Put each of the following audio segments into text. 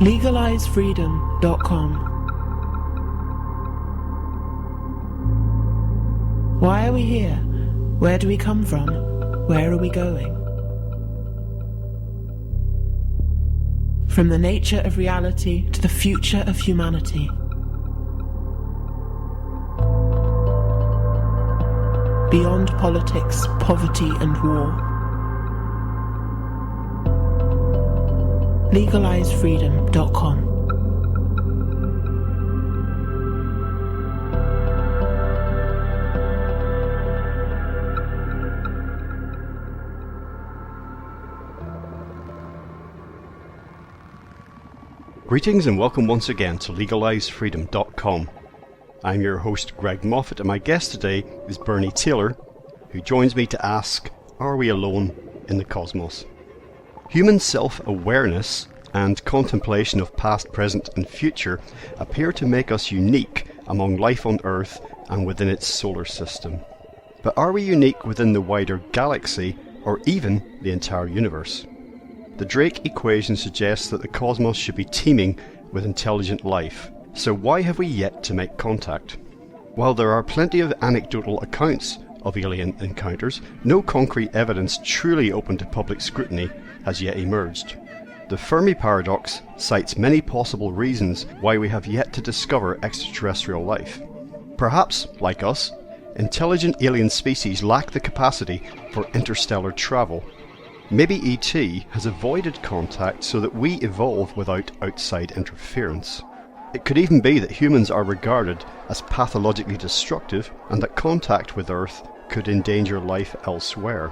LegalizeFreedom.com. Why are we here? Where do we come from? Where are we going? From the nature of reality to the future of humanity. Beyond politics, poverty, and war. LegalizeFreedom.com. Greetings and welcome once again to LegalizeFreedom.com. I'm your host Greg Moffat, and my guest today is Bernie Taylor, who joins me to ask, are we alone in the cosmos? Human self-awareness and contemplation of past, present and future appear to make us unique among life on Earth and within its solar system. But are we unique within the wider galaxy or even the entire universe? The Drake equation suggests that the cosmos should be teeming with intelligent life. So why have we yet to make contact? While there are plenty of anecdotal accounts of alien encounters, no concrete evidence truly open to public scrutiny has yet emerged. The Fermi Paradox cites many possible reasons why we have yet to discover extraterrestrial life. Perhaps, like us, intelligent alien species lack the capacity for interstellar travel. Maybe ET has avoided contact so that we evolve without outside interference. It could even be that humans are regarded as pathologically destructive and that contact with Earth could endanger life elsewhere.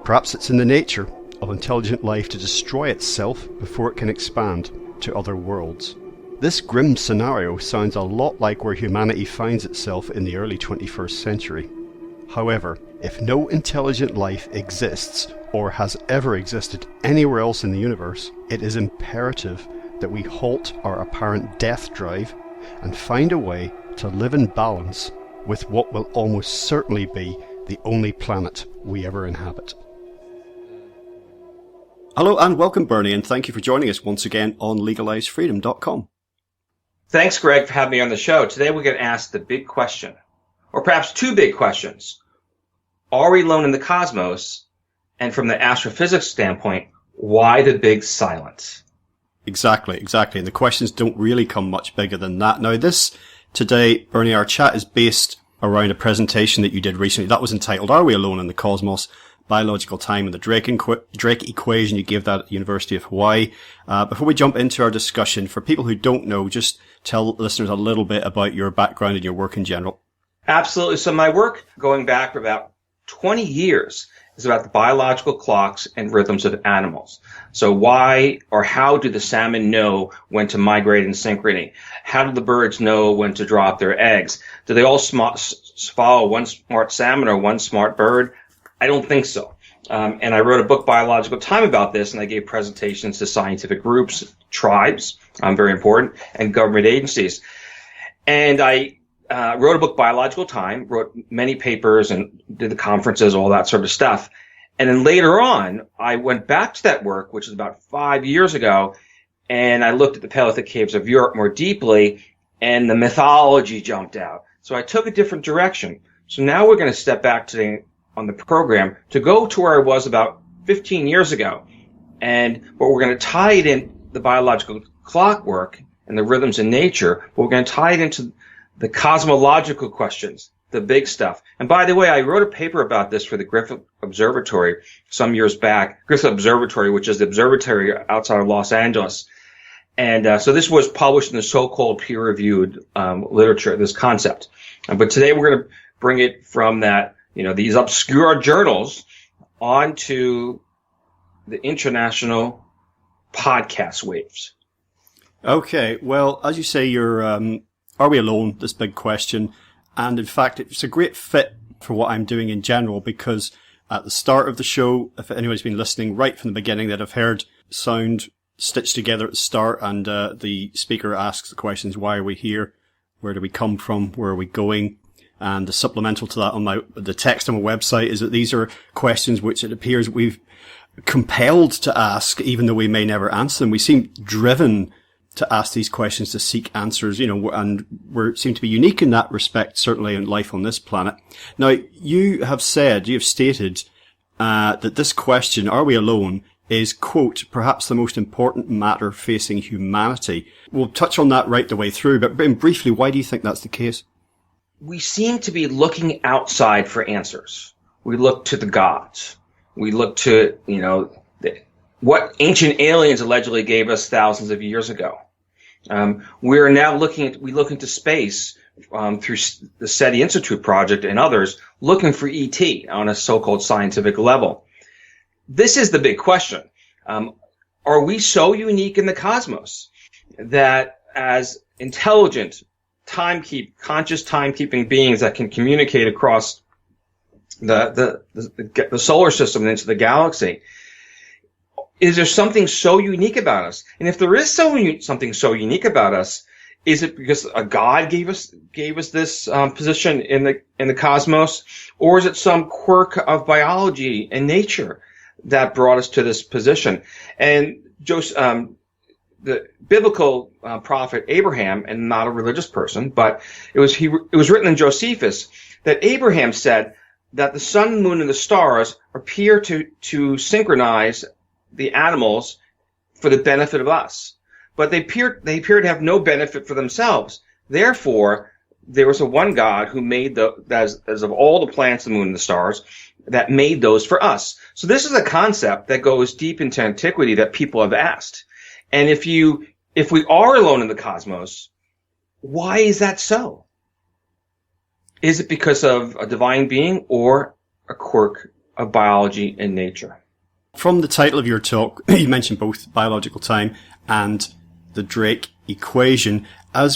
Perhaps it's in the nature of intelligent life to destroy itself before it can expand to other worlds. This grim scenario sounds a lot like where humanity finds itself in the early 21st century. However, if no intelligent life exists or has ever existed anywhere else in the universe, it is imperative that we halt our apparent death drive and find a way to live in balance with what will almost certainly be the only planet we ever inhabit. Hello and welcome, Bernie, and thank you for joining us once again on LegalizeFreedom.com. Thanks, Greg, for having me on the show. Today we're going to ask the big question, or perhaps two big questions. Are we alone in the cosmos? And from the astrophysics standpoint, why the big silence? Exactly. And the questions don't really come much bigger than that. Now, this today, Bernie, our chat is based around a presentation that you did recently. That was entitled, Are We Alone in the Cosmos? Biological Time and the Drake Equation. You gave that at the University of Hawaii. Before we jump into our discussion, for people who don't know, just tell listeners a little bit about your background and your work in general. Absolutely. So my work, going back for about 20 years, is about the biological clocks and rhythms of animals. So why or how do the salmon know when to migrate in synchrony? How do the birds know when to drop their eggs? Do they all follow one smart salmon or one smart bird? I don't think so. And I wrote a book, Biological Time, about this, and I gave presentations to scientific groups, tribes, very important, and government agencies. And I wrote a book, Biological Time, wrote many papers and did the conferences, all that sort of stuff. And then later on, I went back to that work, which was about 5 years ago, and I looked at the Paleolithic caves of Europe more deeply, and the mythology jumped out. So I took a different direction. So now we're going to step back today on the program to go to where I was about 15 years ago. But we're going to tie it in the biological clockwork and the rhythms in nature, but we're going to tie it into the cosmological questions, the big stuff. And by the way, I wrote a paper about this for the Griffith Observatory some years back. Griffith Observatory, which is the observatory outside of Los Angeles. And so this was published in the so-called peer-reviewed literature, this concept. But today we're going to bring it from that, these obscure journals onto the international podcast waves. Okay, well, as you say, you're are we alone? This big question. And in fact, it's a great fit for what I'm doing in general, because at the start of the show, if anybody's been listening right from the beginning, they'd have heard sound stitched together at the start, and the speaker asks the questions, why are we here? Where do we come from? Where are we going? And the supplemental to that on the text on my website is that these are questions which it appears we've compelled to ask, even though we may never answer them. We seem driven to ask these questions, to seek answers, and we seem to be unique in that respect, certainly in life on this planet. Now, you have stated that this question, are we alone, is, quote, perhaps the most important matter facing humanity. We'll touch on that right the way through, but briefly, why do you think that's the case? We seem to be looking outside for answers. We look to the gods. We look to, what ancient aliens allegedly gave us thousands of years ago. We're now we look into space through the SETI Institute project and others, looking for ET on a so-called scientific level. This is the big question. Are we so unique in the cosmos that as intelligent, conscious timekeeping beings that can communicate across the solar system and into the galaxy, is there something so unique about us? And if there is something so unique about us, is it because a god gave us this position in the cosmos, or is it some quirk of biology and nature that brought us to this position? And the biblical prophet Abraham, and not a religious person, but it was written in Josephus that Abraham said that the sun, moon, and the stars appear to synchronize the animals for the benefit of us, but they appear to have no benefit for themselves. Therefore, there was a one God who made as of all the planets, the moon, and the stars, that made those for us. So this is a concept that goes deep into antiquity that people have asked. And if we are alone in the cosmos, why is that so? Is it because of a divine being or a quirk of biology and nature? From the title of your talk, you mentioned both biological time and the Drake equation.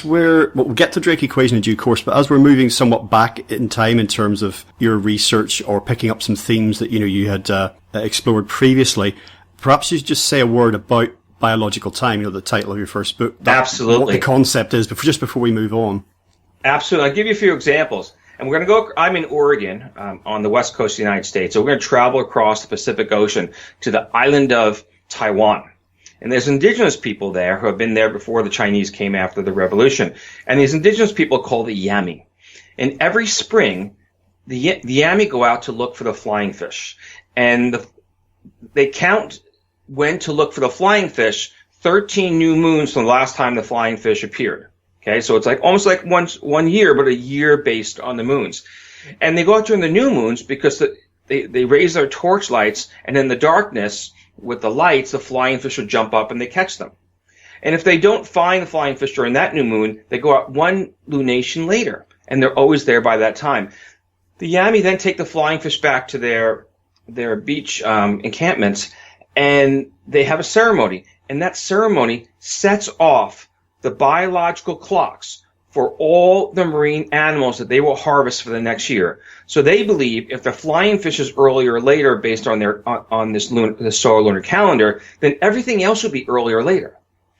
We'll get to Drake equation in due course, but as we're moving somewhat back in time in terms of your research or picking up some themes that you had explored previously, perhaps you just say a word about biological time, the title of your first book. Absolutely. What the concept is, but just before we move on. Absolutely. I'll give you a few examples. And we're going to I'm in Oregon, on the west coast of the United States. So we're going to travel across the Pacific Ocean to the island of Taiwan. And there's indigenous people there who have been there before the Chinese came after the revolution. And these indigenous people are called the Yami. And every spring, the Yami go out to look for the flying fish. And they count when to look for the flying fish 13 new moons from the last time the flying fish appeared. Okay, so it's almost like one year, but a year based on the moons. And they go out during the new moons because they raise their torch lights, and in the darkness with the lights, the flying fish will jump up and they catch them. And if they don't find the flying fish during that new moon, they go out one lunation later, and they're always there by that time. The Yami then take the flying fish back to their beach encampments, and they have a ceremony. And that ceremony sets off the biological clocks for all the marine animals that they will harvest for the next year. So they believe if the flying fish is earlier or later based on this solar lunar calendar, then everything else will be earlier or later.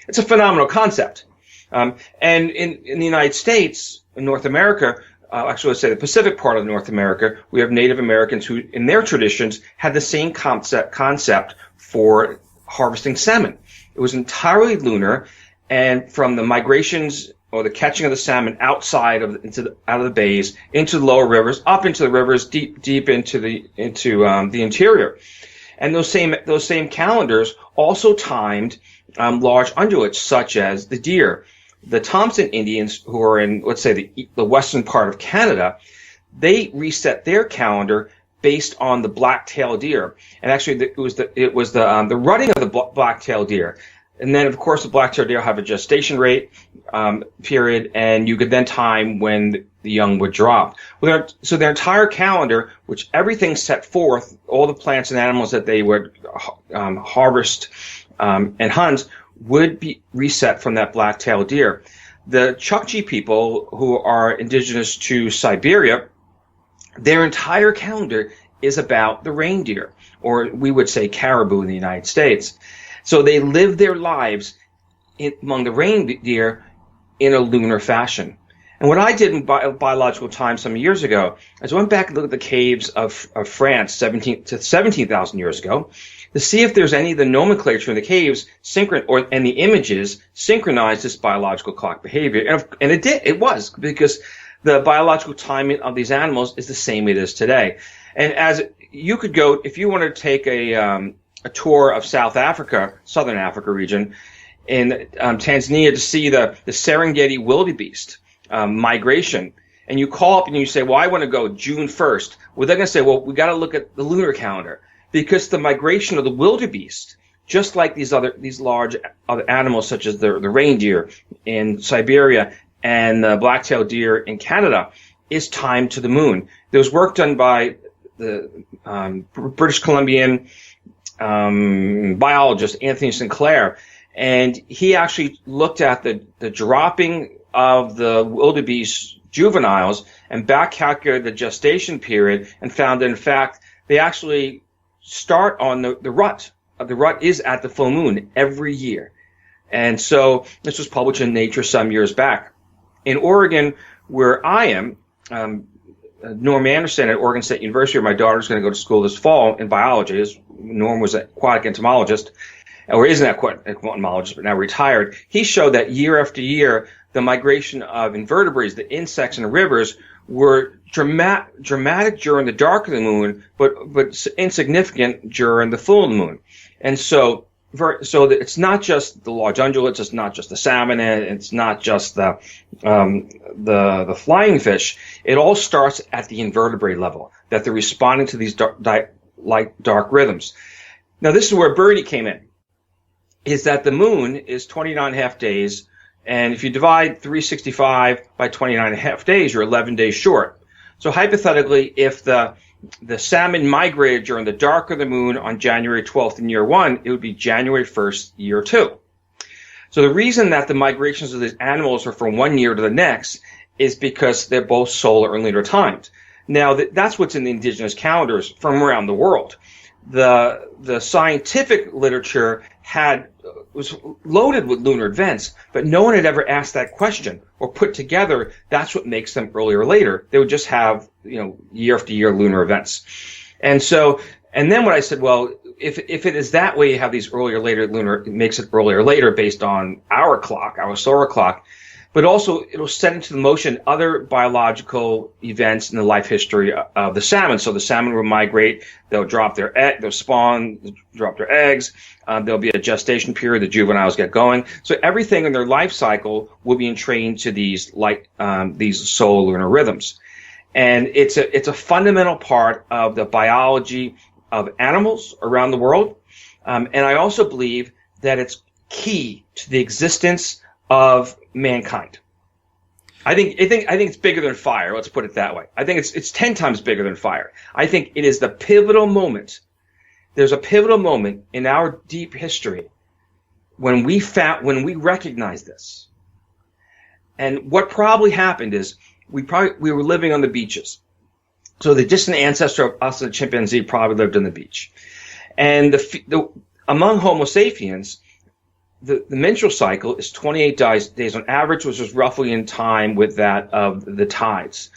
It's a phenomenal concept. And in the United States, in North America, actually let's say the Pacific part of North America, we have Native Americans who, in their traditions, had the same concept for harvesting salmon. It was entirely lunar. And from the migrations or the catching of the salmon outside out of the bays into the lower rivers, up into the rivers, deep into the interior, and those same calendars also timed large ungulates such as the deer. The Thompson Indians, who are in, let's say, the western part of Canada, they reset their calendar based on the black-tailed deer, and actually it was the rutting of the black-tailed deer. And then, of course, the black-tailed deer have a gestation rate period, and you could then time when the young would drop. So their entire calendar, which everything set forth, all the plants and animals that they would harvest and hunt, would be reset from that black-tailed deer. The Chukchi people, who are indigenous to Siberia, their entire calendar is about the reindeer, or we would say caribou in the United States. So they live their lives among the reindeer in a lunar fashion. And what I did in biological time some years ago is I went back and looked at the caves of France 17,000 years ago to see if there's any of the nomenclature in the caves and the images synchronized this biological clock behavior. And it did. It was, because the biological timing of these animals is the same it is today. And as you could go, if you wanted to take a tour of South Africa, Southern Africa region, in Tanzania, to see the Serengeti wildebeest migration, and you call up and you say, well, I want to go June 1st. Well, they're going to say, well, we got to look at the lunar calendar, because the migration of the wildebeest, just like these large other animals such as the reindeer in Siberia and the black-tailed deer in Canada, is timed to the moon. There was work done by the British Columbian biologist Anthony Sinclair, and he actually looked at the dropping of the wildebeest juveniles and back calculated the gestation period and found that, in fact, they actually start on the rut. The rut is at the full moon every year. And so this was published in Nature some years back. In Oregon, where I am, Norm Anderson at Oregon State University, where my daughter's going to go to school this fall in biology. Norm was an aquatic entomologist, or is an aquatic entomologist, but now retired. He showed that year after year, the migration of invertebrates, the insects in the rivers, were dramatic during the dark of the moon, but insignificant during the full of the moon. And so it's not just the large ungulates, it's not just the salmon, it's not just the flying fish. It all starts at the invertebrate level, that they're responding to these dark rhythms. Now, this is where Birdie came in, is that the moon is 29.5 days, and if you divide 365 by 29.5 days, you're 11 days short. So hypothetically, if the salmon migrated during the dark of the moon on January 12th in year 1, it would be January 1st, year 2. So the reason that the migrations of these animals are from one year to the next is because they're both solar and lunar timed. Now, that's what's in the indigenous calendars from around the world. The scientific literature was loaded with lunar events, but no one had ever asked that question or put together that's what makes them earlier or later. They would just have, year after year lunar events. And then when I said, well, if it is that way, you have these earlier or later lunar, it makes it earlier or later based on our clock, our solar clock, but also it'll set into motion other biological events in the life history of the salmon. So the salmon will migrate, they'll drop their they'll spawn, drop their eggs, there'll be a gestation period, the juveniles get going. So everything in their life cycle will be entrained to these solar lunar rhythms. And it's a fundamental part of the biology of animals around the world. And I also believe that it's key to the existence of mankind. I think it's bigger than fire. Let's put it that way. I think it's 10 times bigger than fire. I think it is the pivotal moment. There's a pivotal moment in our deep history when we recognized this. And what probably happened is we were living on the beaches. So the distant ancestor of us and the chimpanzee probably lived on the beach. And among Homo sapiens, the menstrual cycle is 28 days on average, which is roughly in time with that of the tides.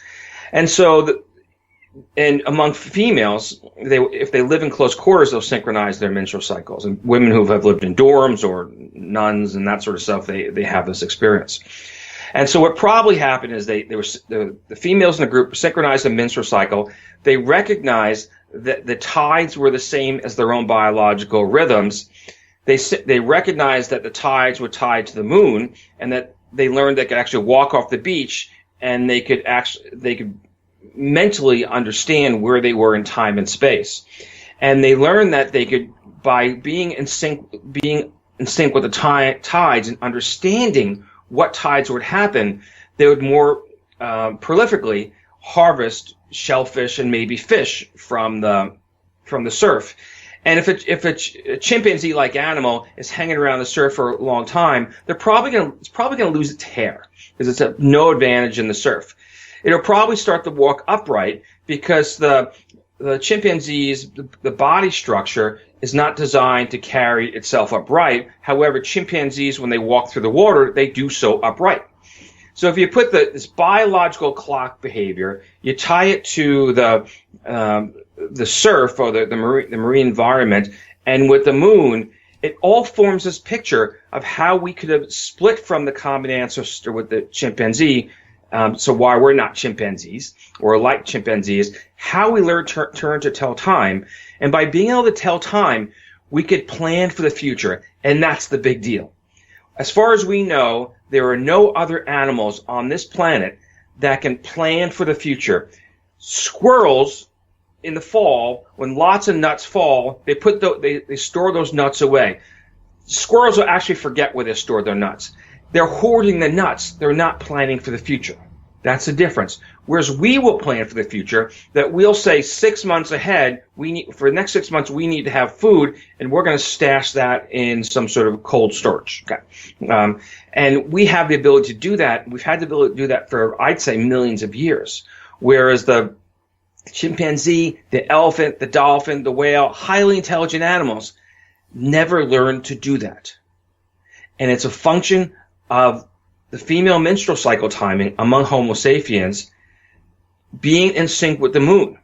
And so, and among females, if they live in close quarters, they'll synchronize their menstrual cycles. And women who have lived in dorms or nuns and that sort of stuff, they have this experience. And so what probably happened is the females in the group synchronized the menstrual cycle. They recognized that the tides were the same as their own biological rhythms. They recognized that the tides were tied to the moon, and that they learned they could actually walk off the beach, and they could mentally understand where they were in time and space. And they learned that they could, by being in sync with the tides and understanding what tides would happen, they would more prolifically harvest shellfish and maybe fish from the surf. And if a chimpanzee-like animal is hanging around the surf for a long time, it's probably going to lose its hair because it's of no advantage in the surf. It'll probably start to walk upright because the chimpanzee's the body structure is not designed to carry itself upright. However, chimpanzees, when they walk through the water, they do so upright. So if you put this biological clock behavior, you tie it to the surf or the marine environment, and with the moon, it all forms this picture of how we could have split from the common ancestor with the chimpanzee. So why we're not chimpanzees or like chimpanzees, how we learn to tell time. And by being able to tell time, we could plan for the future. And that's the big deal. As far as we know, there are no other animals on this planet that can plan for the future. Squirrels in the fall, when lots of nuts fall, they store those nuts away. Squirrels will actually forget where they store their nuts. They're hoarding the nuts. They're not planning for the future. That's the difference. Whereas we will plan for the future, that we'll say 6 months ahead, for the next 6 months, we need to have food, and we're going to stash that in some sort of cold storage. Okay. And we have the ability to do that. We've had the ability to do that for, I'd say, millions of years. Whereas the chimpanzee, the elephant, the dolphin, the whale, highly intelligent animals, never learned to do that. And it's a function of the female menstrual cycle timing among Homo sapiens being in sync with the moon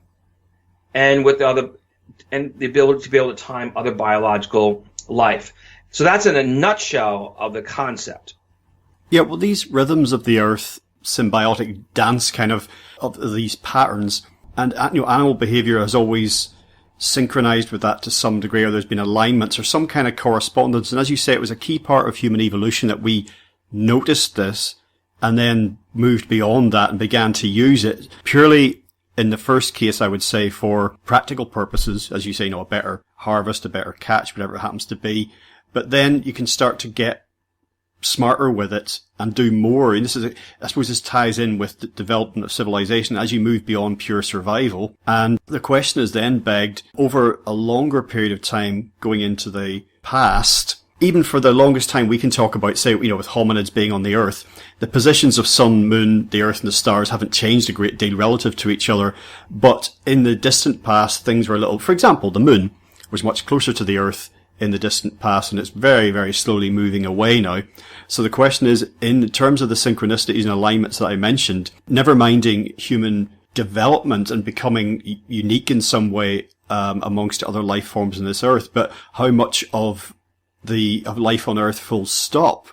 and with the ability to be able to time other biological life. So that's in a nutshell of the concept. Yeah, well, these rhythms of the earth, symbiotic dance kind of these patterns, and animal behavior has always synchronized with that to some degree, or there's been alignments or some kind of correspondence. And as you say, it was a key part of human evolution that we noticed this and then moved beyond that and began to use it purely in the first case, I would say, for practical purposes, as you say, a better harvest, a better catch, whatever it happens to be. But then you can start to get smarter with it and do more. And I suppose this ties in with the development of civilization as you move beyond pure survival. And the question is then begged, over a longer period of time going into the past, even for the longest time we can talk about, say, with hominids being on the earth, the positions of sun, moon, the earth and the stars haven't changed a great deal relative to each other. But in the distant past, things were a little, for example, the moon was much closer to the earth in the distant past, and it's very, very slowly moving away now. So the question is, in terms of the synchronicities and alignments that I mentioned, never minding human development and becoming unique in some way amongst other life forms on this earth, but how much of life on earth full stop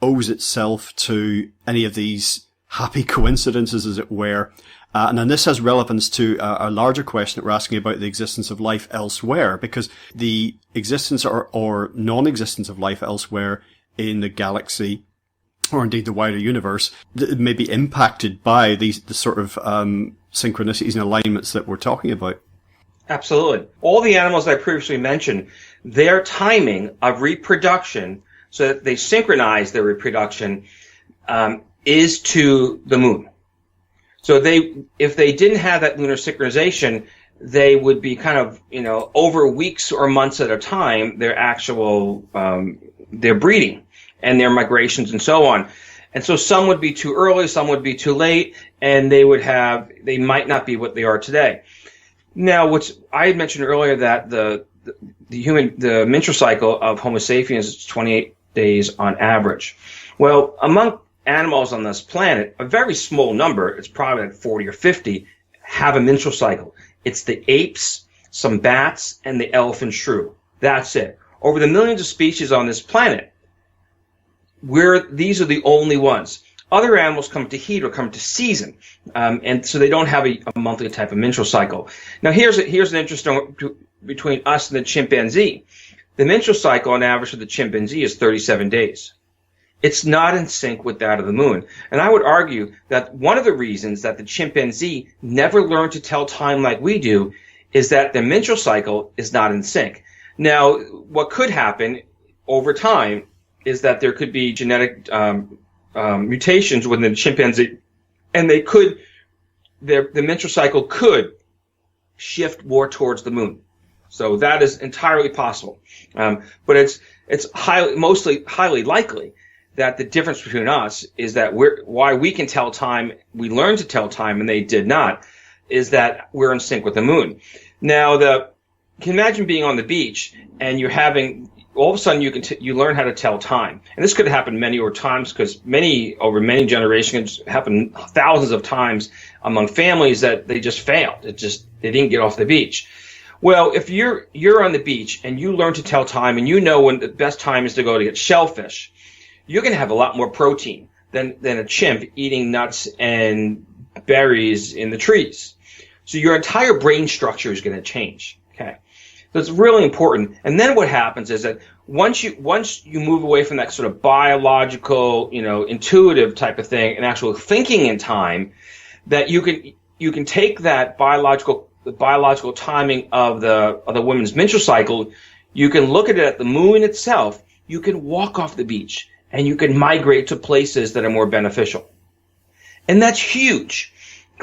owes itself to any of these happy coincidences, as it were. And then this has relevance to a larger question that we're asking about the existence of life elsewhere, because the existence or non-existence of life elsewhere in the galaxy, or indeed the wider universe, may be impacted by the sort of synchronicities and alignments that we're talking about. Absolutely. All the animals I previously mentioned, their timing of reproduction, so that they synchronize their reproduction, is to the moon. So if they didn't have that lunar synchronization, they would be kind of, over weeks or months at a time, their actual, their breeding and their migrations and so on. And so some would be too early, some would be too late, and they might not be what they are today. Now, I had mentioned earlier that the menstrual cycle of Homo sapiens is 28 days on average. Well, among animals on this planet, a very small number, it's probably like 40 or 50, have a menstrual cycle. It's the apes, some bats, and the elephant shrew. That's it. Over the millions of species on this planet, these are the only ones. Other animals come to heat or come to season, and so they don't have a monthly type of menstrual cycle. Now, here's an interesting between us and the chimpanzee. The menstrual cycle on average for the chimpanzee is 37 days. It's not in sync with that of the moon. And I would argue that one of the reasons that the chimpanzee never learned to tell time like we do is that the menstrual cycle is not in sync. Now, what could happen over time is that there could be genetic mutations within the chimpanzee, and the menstrual cycle could shift more towards the moon. So that is entirely possible. But it's mostly highly likely that the difference between us is that why we can tell time, we learned to tell time and they did not, is that we're in sync with the moon. Now, you can imagine being on the beach and you're having all of a sudden you learn how to tell time. And this could happen many more times, because over many generations, happen thousands of times among families that they just failed. They didn't get off the beach. Well, if you're on the beach and you learn to tell time, and you know when the best time is to go to get shellfish, you're going to have a lot more protein than a chimp eating nuts and berries in the trees. So your entire brain structure is going to change. Okay. So it's really important. And then what happens is that once you move away from that sort of biological, intuitive type of thing and actual thinking in time, that you can take that the biological timing of the women's menstrual cycle, you can look at it at the moon itself, you can walk off the beach, and you can migrate to places that are more beneficial. And that's huge,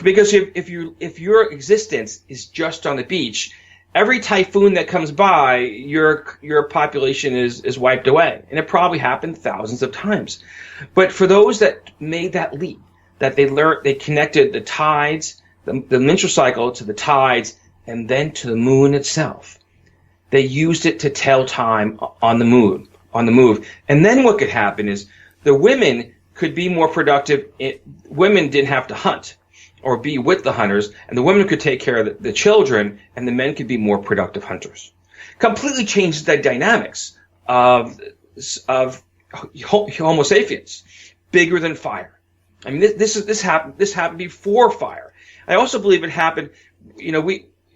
because if your existence is just on the beach, every typhoon that comes by, your population is wiped away. And it probably happened thousands of times. But for those that made that leap, that they connected the tides, the menstrual cycle to the tides, and then to the moon itself. They used it to tell time on the move. And then what could happen is the women could be more productive. Women didn't have to hunt or be with the hunters, and the women could take care of the children, and the men could be more productive hunters. Completely changed the dynamics of Homo sapiens. Bigger than fire. I mean, this happened before fire. I also believe it happened.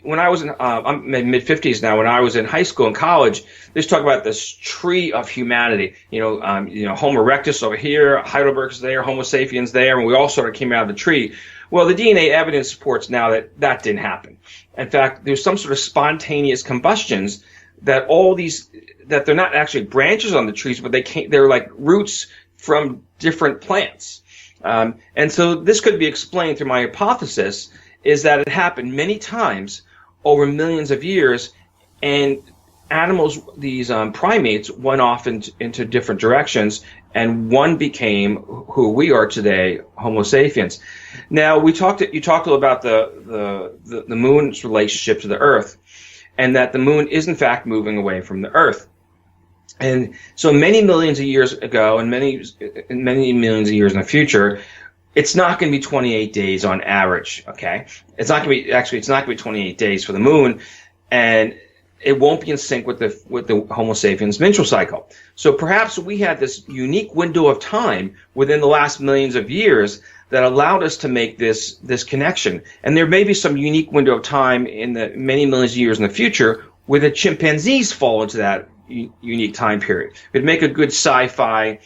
When I was I'm in mid-50s now. When I was in high school and college, they used to talk about this tree of humanity. Homo erectus over here, Heidelberg's there, Homo sapiens there, and we all sort of came out of the tree. Well, the DNA evidence supports now that didn't happen. In fact, there's some sort of spontaneous combustions that they're not actually branches on the trees, but they're like roots from different plants. And so this could be explained through my hypothesis, is that it happened many times over millions of years, and animals, these primates, went off into different directions, and one became who we are today, Homo sapiens. Now, you talked a little about the moon's relationship to the Earth, and that the moon is in fact moving away from the Earth. And so many millions of years ago, and many millions of years in the future, it's not going to be 28 days on average, okay? It's not going to be 28 days for the moon, and it won't be in sync with the Homo sapiens menstrual cycle. So perhaps we had this unique window of time within the last millions of years that allowed us to make this connection. And there may be some unique window of time in the many millions of years in the future where the chimpanzees fall into that unique time period. It'd make a good sci-fi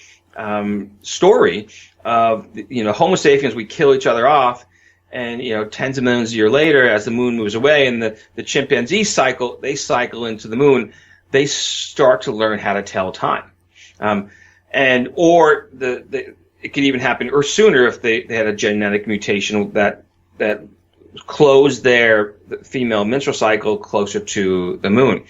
story of, Homo sapiens, we kill each other off, and, tens of millions of years later, as the moon moves away and the chimpanzees cycle into the moon, they start to learn how to tell time. It could even happen or sooner if they had a genetic mutation that closed their female menstrual cycle closer to the moon.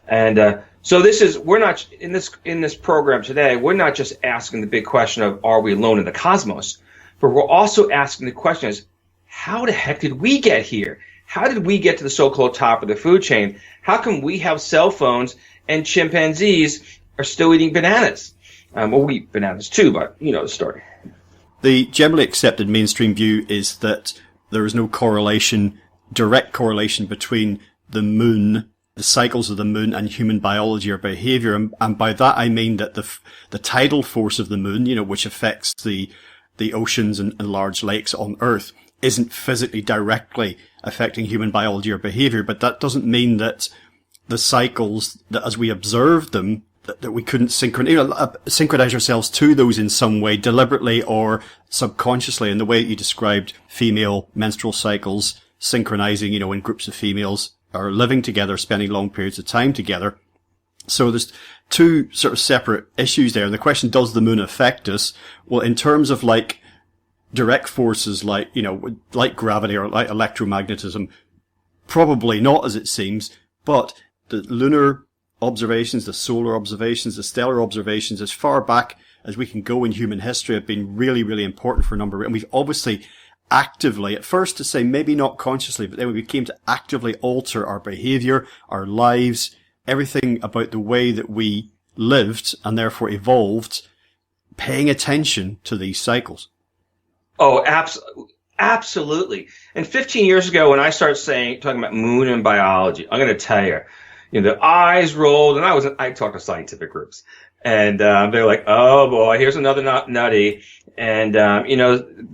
And so we're not in this program today. We're not just asking the big question of, are we alone in the cosmos, but we're also asking the question is, how the heck did we get here? How did we get to the so-called top of the food chain? How come we have cell phones and chimpanzees are still eating bananas? Well, we eat bananas too, but you know the story. The generally accepted mainstream view is that there is no direct correlation between the moon, the cycles of the moon, and human biology or behavior. And by that I mean that the tidal force of the moon, which affects the oceans and large lakes on Earth, isn't physically directly affecting human biology or behavior. But that doesn't mean that the cycles, that as we observed them, that we couldn't synchronize ourselves to those in some way, deliberately or subconsciously, in the way that you described female menstrual cycles synchronizing, in groups of females are living together, spending long periods of time together. So there's two sort of separate issues there. And the question, does the moon affect us? Well, in terms of direct forces like gravity or like electromagnetism, probably not, as it seems, but the lunar observations, the solar observations, the stellar observations, as far back as we can go in human history, have been really, really important for a number of reasons. And we've obviously actively, at first to say maybe not consciously, but then we came to actively alter our behavior, our lives, everything about the way that we lived and therefore evolved paying attention to these cycles. Oh, absolutely. And 15 years ago, when I started talking about moon and biology, I'm going to tell you, the eyes rolled, and I talked to scientific groups, and they're like, "Oh boy, here's another nutty." And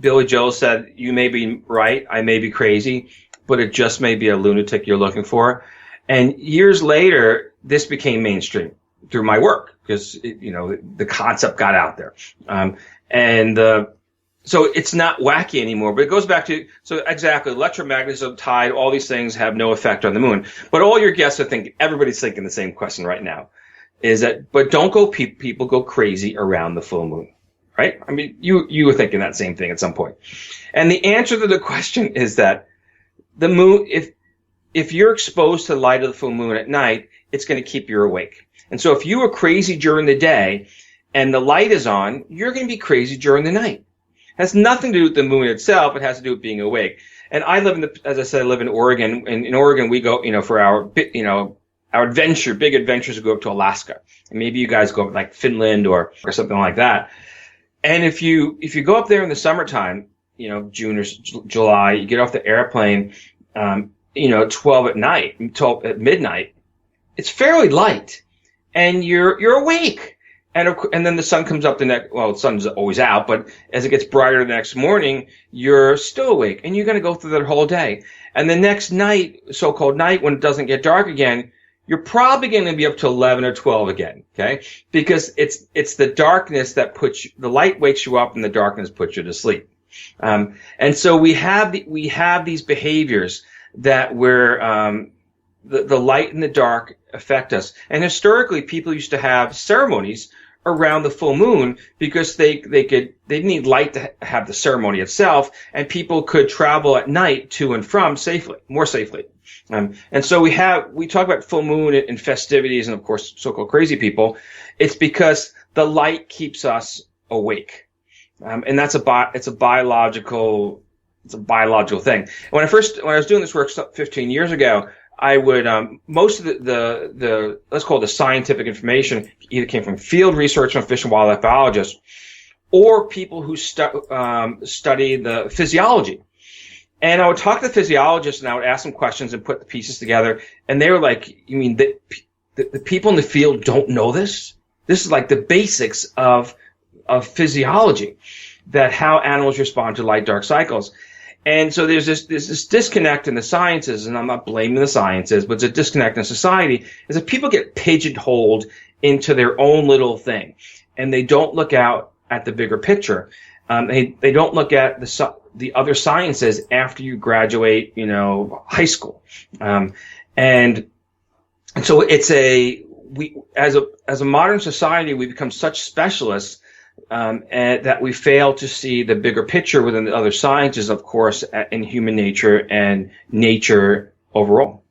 Billy Joel said, "You may be right, I may be crazy, but it just may be a lunatic you're looking for." And years later, this became mainstream through my work because the concept got out there, so it's not wacky anymore, but it goes back to, so exactly, electromagnetism, tide, all these things have no effect on the moon. But all your guests are thinking, everybody's thinking the same question right now, is that, but don't go, people go crazy around the full moon, right? I mean, you were thinking that same thing at some point. And the answer to the question is that the moon, if you're exposed to the light of the full moon at night, it's going to keep you awake. And so if you were crazy during the day and the light is on, you're going to be crazy during the night. It has nothing to do with the moon itself. It has to do with being awake. And I live as I said, I live in Oregon. And in Oregon, we go, for our big adventures, we go up to Alaska. And maybe you guys go up like Finland or something like that. And if you go up there in the summertime, June or July, you get off the airplane, 12 at midnight, it's fairly light and you're awake. And then the sun comes up the sun's always out, but as it gets brighter the next morning, you're still awake and you're going to go through that whole day. And the next night, so-called night, when it doesn't get dark again, you're probably going to be up to 11 or 12 again, okay? Because it's the darkness that the light wakes you up and the darkness puts you to sleep. And so we have these behaviors that where, the light and the dark affect us. And historically, people used to have ceremonies around the full moon because they didn't need light to have the ceremony itself, and people could travel at night to and from more safely. And so we talk about full moon and festivities and of course so-called crazy people. It's because the light keeps us awake. And it's a biological thing. When I was doing this work 15 years ago, I would, most of the let's call it the scientific information either came from field research from fish and wildlife biologists or people who study the physiology. And I would talk to the physiologists and I would ask them questions and put the pieces together. And they were like, you mean the people in the field don't know this? This is like the basics of physiology, that how animals respond to light-dark cycles. And so there's this disconnect in the sciences, and I'm not blaming the sciences, but it's a disconnect in society, is that people get pigeonholed into their own little thing, and they don't look out at the bigger picture. They don't look at the other sciences after you graduate, high school. And so as a modern society, we become such specialists and that we fail to see the bigger picture within the other sciences, of course, in human nature and nature overall.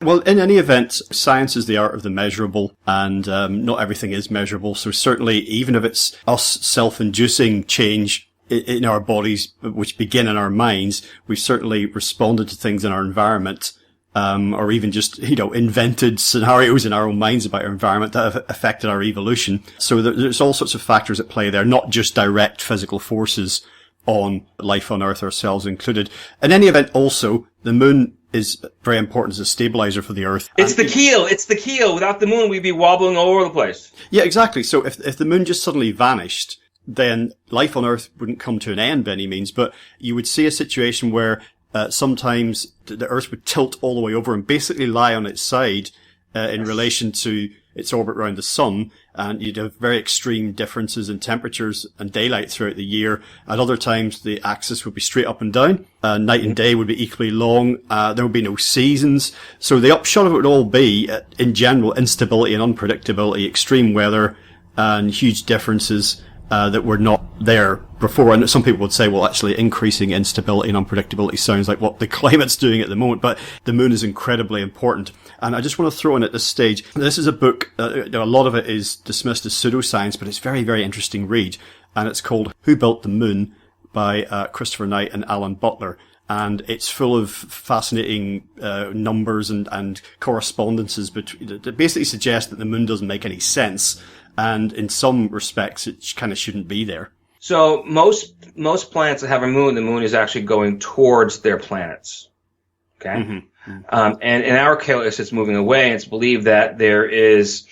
Well, in any event, science is the art of the measurable, and not everything is measurable. So certainly, even if it's us self-inducing change in our bodies, which begin in our minds, we've certainly responded to things in our environment, or even just, invented scenarios in our own minds about our environment that have affected our evolution. So there's all sorts of factors at play there, not just direct physical forces on life on Earth, ourselves included. In any event, also, the moon is very important as a stabilizer for the Earth. It's the keel. It's the keel. Without the moon, we'd be wobbling all over the place. Yeah, exactly. So if the moon just suddenly vanished, then life on Earth wouldn't come to an end by any means, but you would see a situation where sometimes the Earth would tilt all the way over and basically lie on its side in relation to its orbit around the sun, and you'd have very extreme differences in temperatures and daylight throughout the year. At other times, the axis would be straight up and down. Night and day would be equally long. There would be no seasons. So the upshot of it would all be, in general, instability and unpredictability, extreme weather, and huge differences that were not there before. And some people would say, well, actually increasing instability and unpredictability sounds like what the climate's doing at the moment, but the moon is incredibly important. And I just want to throw in at this stage, this is a book, a lot of it is dismissed as pseudoscience, but it's very, very interesting read. And it's called Who Built the Moon by Christopher Knight and Alan Butler. and it's full of fascinating numbers and correspondences that basically suggest that the moon doesn't make any sense, and in some respects it kind of shouldn't be there. So most planets that have a moon, the moon is actually going towards their planets. Okay? Mm-hmm. And in our case, it's moving away, and it's believed that there is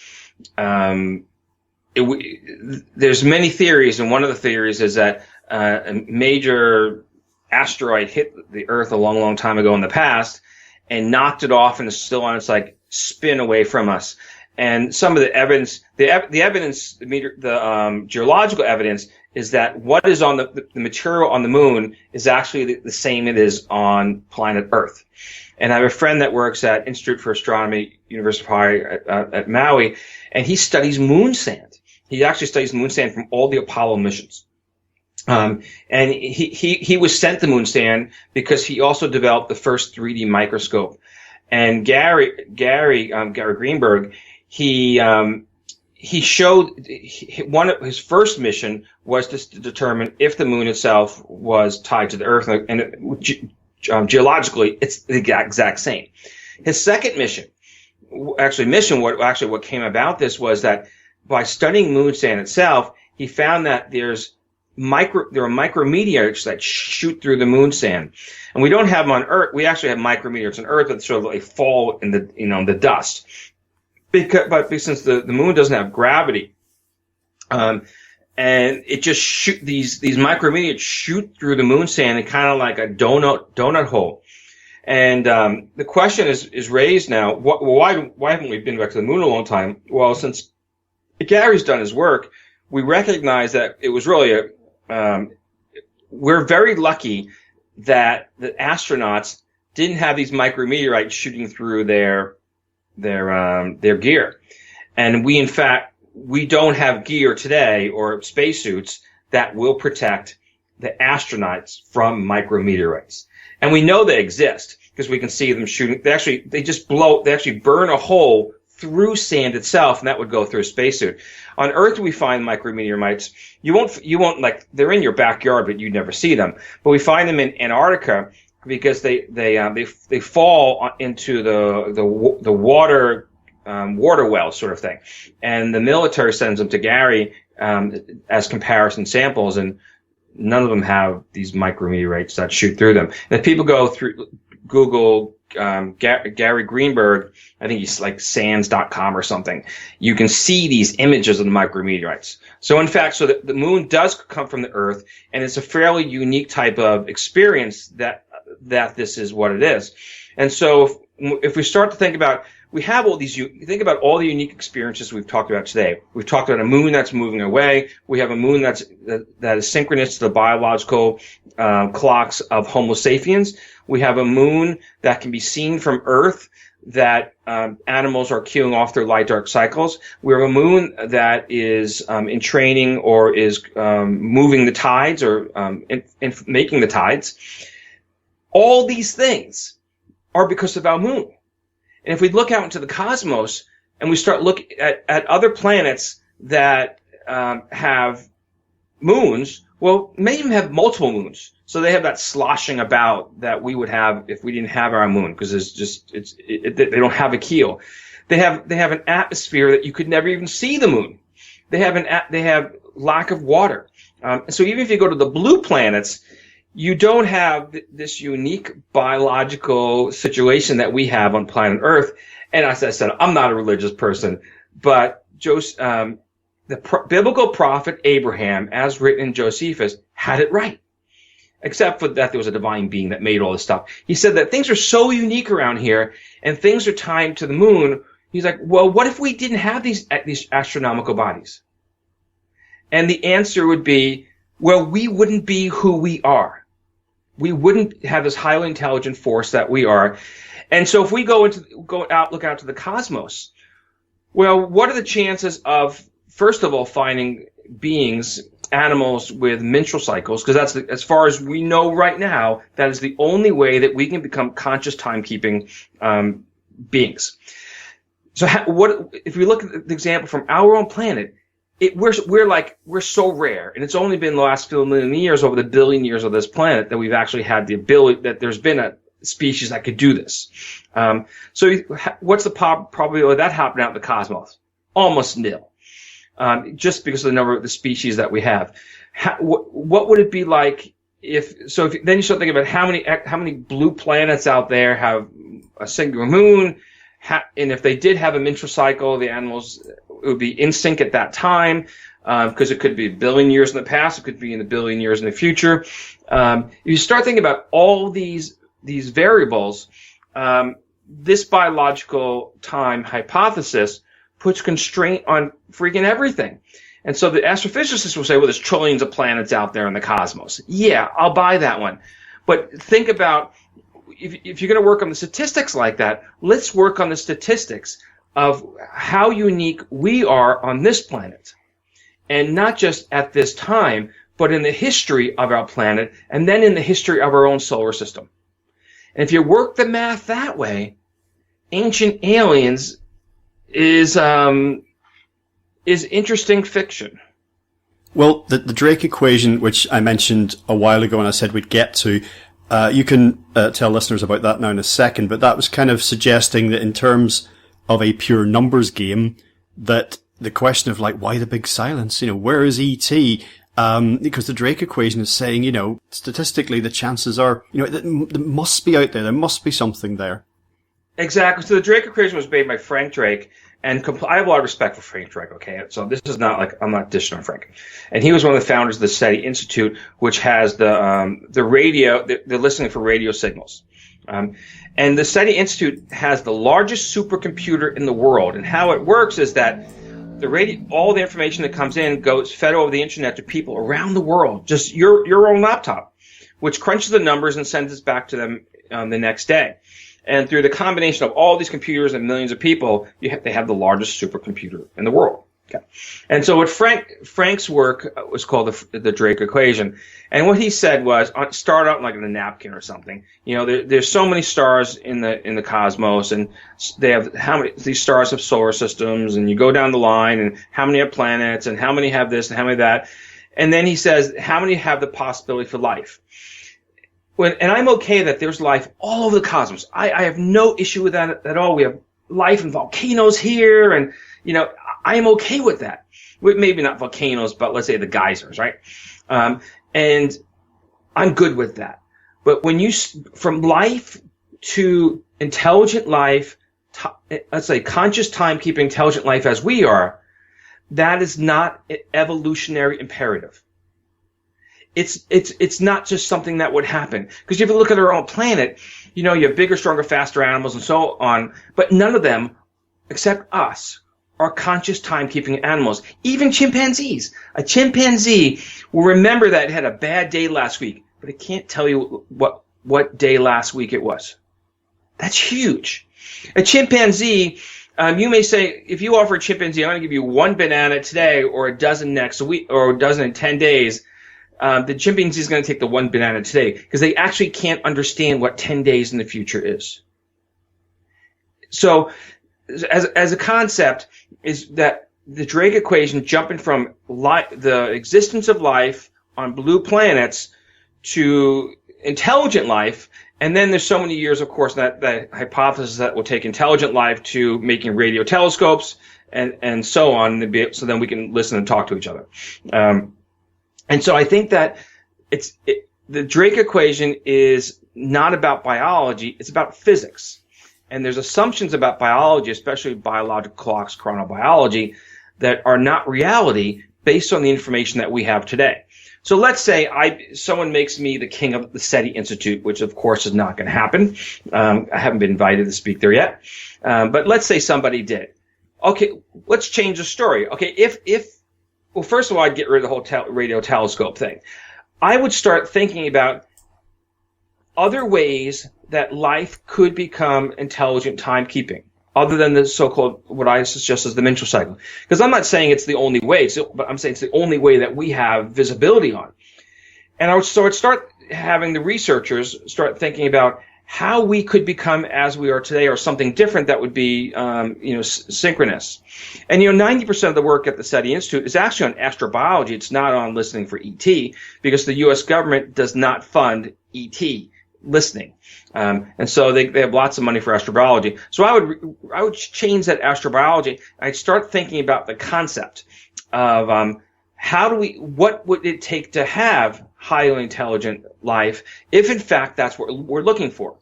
there's many theories, and one of the theories is that a major asteroid hit the Earth a long, long time ago in the past and knocked it off, and is still on its like spin away from us. And some of the evidence, the geological evidence is that what is on the material on the moon is actually the same it is on planet Earth. And I have a friend that works at Institute for Astronomy, University of Hawaii at Maui, and he studies moon sand. He actually studies moon sand from all the Apollo missions. And he was sent the moon sand because he also developed the first 3D microscope. And Gary Greenberg, he showed one of his first mission was to determine if the moon itself was tied to the Earth, and geologically it's the exact same. His second mission, what came about this was that by studying moon sand itself, he found that there are micrometeorites that shoot through the moon sand, and we don't have them on Earth. We actually have micrometeorites on Earth that sort of like fall in the dust. But since the moon doesn't have gravity, and it just these micrometeorites shoot through the moon sand in kind of like a donut hole. And the question is raised now: why haven't we been back to the moon a long time? Well, since Gary's done his work, we recognize that it was really we're very lucky that the astronauts didn't have these micrometeorites shooting through their gear. And we don't have gear today or spacesuits that will protect the astronauts from micrometeorites. And we know they exist because we can see them shooting. They actually burn a hole through sand itself, and that would go through a spacesuit. On Earth, we find micrometeorites. You won't like, they're in your backyard, but you'd never see them. But we find them in Antarctica because they fall into the water well sort of thing, and the military sends them to Gary as comparison samples, and none of them have these micrometeorites that shoot through them. And if people go through Google Gary Greenberg, I think he's like sands.com or something, you can see these images of the micrometeorites. So in fact, the moon does come from the Earth, and it's a fairly unique type of experience that this is what it is. And so if we start to think about, we have all these, think about all the unique experiences we've talked about today. We've talked about a moon that's moving away. We have a moon that is synchronous to the biological clocks of Homo sapiens. We have a moon that can be seen from Earth, that animals are cueing off their light-dark cycles. We have a moon that is in training or is moving the tides or in making the tides. All these things are because of our moon. And if we look out into the cosmos and we start looking at other planets that have moons, well, many of them have multiple moons. So they have that sloshing about that we would have if we didn't have our moon, because they don't have a keel. They have an atmosphere that you could never even see the moon. They have lack of water. So even if you go to the blue planets, you don't have this unique biological situation that we have on planet Earth. And as I said, I'm not a religious person, but the biblical prophet Abraham, as written in Josephus, had it right. Except for that there was a divine being that made all this stuff. He said that things are so unique around here, and things are tied to the moon. He's like, well, what if we didn't have these astronomical bodies? And the answer would be, well, we wouldn't be who we are. We wouldn't have this highly intelligent force that we are. And so if we look out to the cosmos, well, what are the chances of, first of all, finding beings, animals with menstrual cycles? Because that's as far as we know right now, that is the only way that we can become conscious timekeeping beings. So if we look at the example from our own planet, we're so rare, and it's only been the last few million years, over the billion years of this planet, that we've actually had the ability, that there's been a species that could do this. So what's the probability of that happening out in the cosmos? Almost nil. Just because of the number of the species that we have. What would it be like if then you start thinking about how many blue planets out there have a single moon, and if they did have a menstrual cycle, the animals would be in sync at that time, because it could be a billion years in the past, it could be in a billion years in the future. You start thinking about all these variables, this biological time hypothesis puts constraint on freaking everything. And so the astrophysicists will say, well, there's trillions of planets out there in the cosmos. Yeah, I'll buy that one. But think about, if you're going to work on the statistics like that, let's work on the statistics of how unique we are on this planet. And not just at this time, but in the history of our planet, and then in the history of our own solar system. And if you work the math that way, Ancient Aliens is interesting fiction. Well, the Drake equation, which I mentioned a while ago and I said we'd get to, you can tell listeners about that now in a second, but that was kind of suggesting that in terms of a pure numbers game, that the question of like, why the big silence? Where is E.T.? Because the Drake equation is saying, statistically the chances are, it must be out there. There must be something there. Exactly. So the Drake equation was made by Frank Drake. And I have a lot of respect for Frank Drake, okay? So this is not like, I'm not dishing on Frank. And he was one of the founders of the SETI Institute, which has the radio, they're listening for radio signals. And the SETI Institute has the largest supercomputer in the world. And how it works is that all the information that comes in goes fed over the internet to people around the world, just your own laptop, which crunches the numbers and sends it back to them the next day. And through the combination of all these computers and millions of people, they have the largest supercomputer in the world. Okay. And so what Frank's work was called the Drake equation. And what he said was, start out like in a napkin or something. There's so many stars in the cosmos, and they have these stars have solar systems, and you go down the line, and how many have planets, and how many have this, and how many that. And then he says, how many have the possibility for life? And I'm okay that there's life all over the cosmos. I have no issue with that at all. We have life in volcanoes here, and, I am okay with that. Maybe not volcanoes, but let's say the geysers, right? And I'm good with that. But from life to intelligent life, let's say conscious timekeeping intelligent life as we are, that is not an evolutionary imperative. It's not just something that would happen. Because if you look at our own planet, you have bigger, stronger, faster animals and so on, but none of them, except us, are conscious timekeeping animals. Even chimpanzees. A chimpanzee will remember that it had a bad day last week, but it can't tell you what day last week it was. That's huge. A chimpanzee, you may say, if you offer a chimpanzee, I'm going to give you one banana today or a dozen next week or a dozen in 10 days, the chimpanzee is going to take the one banana today because they actually can't understand what 10 days in the future is. So, as a concept, is that the Drake equation jumping from the existence of life on blue planets to intelligent life, and then there's so many years, of course, that hypothesis that will take intelligent life to making radio telescopes and so on, so then we can listen and talk to each other. And so I think that the Drake equation is not about biology, it's about physics. And there's assumptions about biology, especially biological clocks, chronobiology, that are not reality based on the information that we have today. So let's say someone makes me the king of the SETI Institute, which of course is not going to happen. I haven't been invited to speak there yet. But let's say somebody did. Okay, let's change the story. Okay, well, first of all, I'd get rid of the whole radio telescope thing. I would start thinking about other ways that life could become intelligent timekeeping, other than the so-called, what I suggest as the menstrual cycle. Because I'm not saying it's the only way, but I'm saying it's the only way that we have visibility on. And I would start having the researchers start thinking about how we could become as we are today, or something different that would be, synchronous. And 90% of the work at the SETI Institute is actually on astrobiology. It's not on listening for ET, because the U.S. government does not fund ET listening, and so they have lots of money for astrobiology. So I would change that astrobiology. I'd start thinking about the concept of what would it take to have highly intelligent life, if in fact that's what we're looking for.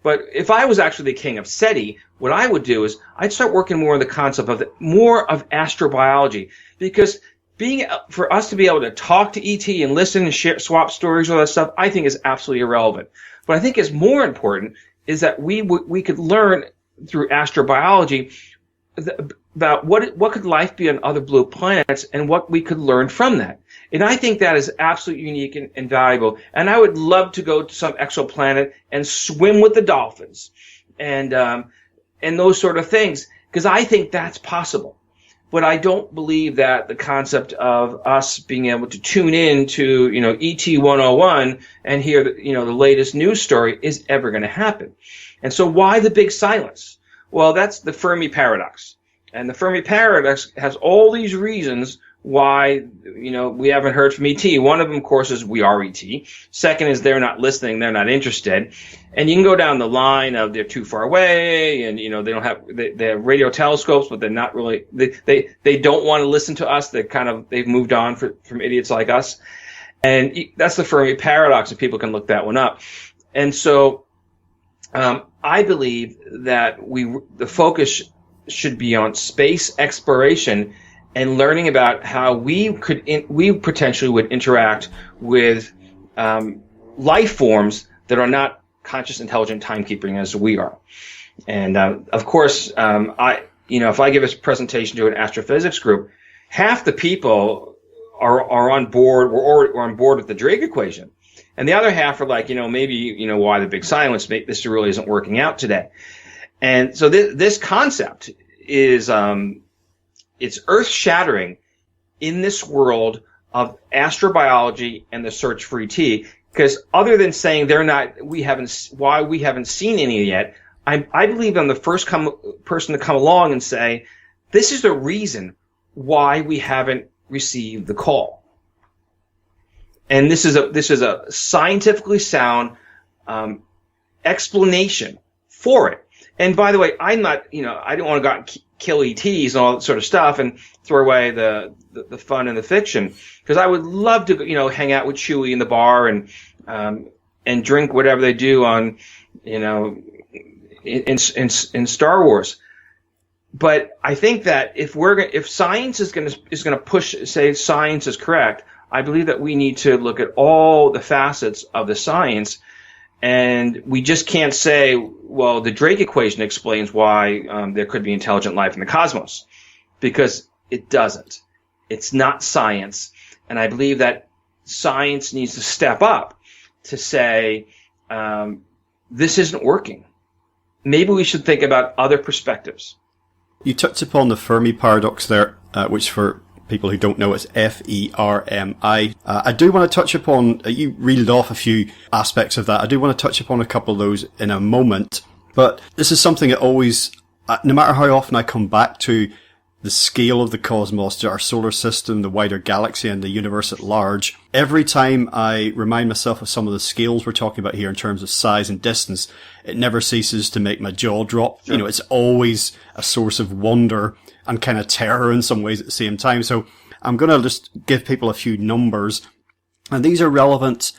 But if I was actually the king of SETI, what I would do is I'd start working more on the concept of more of astrobiology, because for us to be able to talk to ET and listen and swap stories, all that stuff, I think is absolutely irrelevant. What I think is more important is that we could learn through astrobiology about what could life be on other blue planets, and what we could learn from that. And I think that is absolutely unique and valuable. And I would love to go to some exoplanet and swim with the dolphins and those sort of things, because I think that's possible. But I don't believe that the concept of us being able to tune in to, ET 101 and hear the latest news story is ever going to happen. And so why the big silence? Well, that's the Fermi Paradox. And the Fermi Paradox has all these reasons why, we haven't heard from ET. One of them, of course, is we are ET. Second is they're not listening, they're not interested. And you can go down the line of they're too far away, and, they have radio telescopes, but they're not really, they don't want to listen to us. They've moved on from idiots like us. And that's the Fermi Paradox, and people can look that one up. And so, I believe that the focus should be on space exploration and learning about how we potentially would interact with life forms that are not conscious, intelligent timekeeping as we are. And of course, if I give a presentation to an astrophysics group, half the people are on board or on board with the Drake equation, and the other half are like, maybe why the big silence? This really isn't working out today. And so this concept is it's earth-shattering in this world of astrobiology and the search for ET. Because other than saying we haven't seen any yet, I believe I'm the first person to come along and say, this is the reason why we haven't received the call. And this is a scientifically sound explanation for it. And by the way, I'm not, I don't want to go out and kill ETs and all that sort of stuff and throw away the fun and the fiction, because I would love to, hang out with Chewie in the bar and drink whatever they do on, in Star Wars. But I think that if science is going to push, say science is correct, I believe that we need to look at all the facets of the science. And we just can't say, well, the Drake equation explains why there could be intelligent life in the cosmos, because it doesn't. It's not science. And I believe that science needs to step up to say, this isn't working. Maybe we should think about other perspectives. You touched upon the Fermi Paradox there, which for people who don't know, it's Fermi. I do want to touch upon, you reeled off a few aspects of that. I do want to touch upon a couple of those in a moment. But this is something that always, no matter how often I come back to the scale of the cosmos, to our solar system, the wider galaxy, and the universe at large, every time I remind myself of some of the scales we're talking about here in terms of size and distance, it never ceases to make my jaw drop. Sure. It's always a source of wonder and kind of terror in some ways at the same time. So I'm going to just give people a few numbers. And these are relevant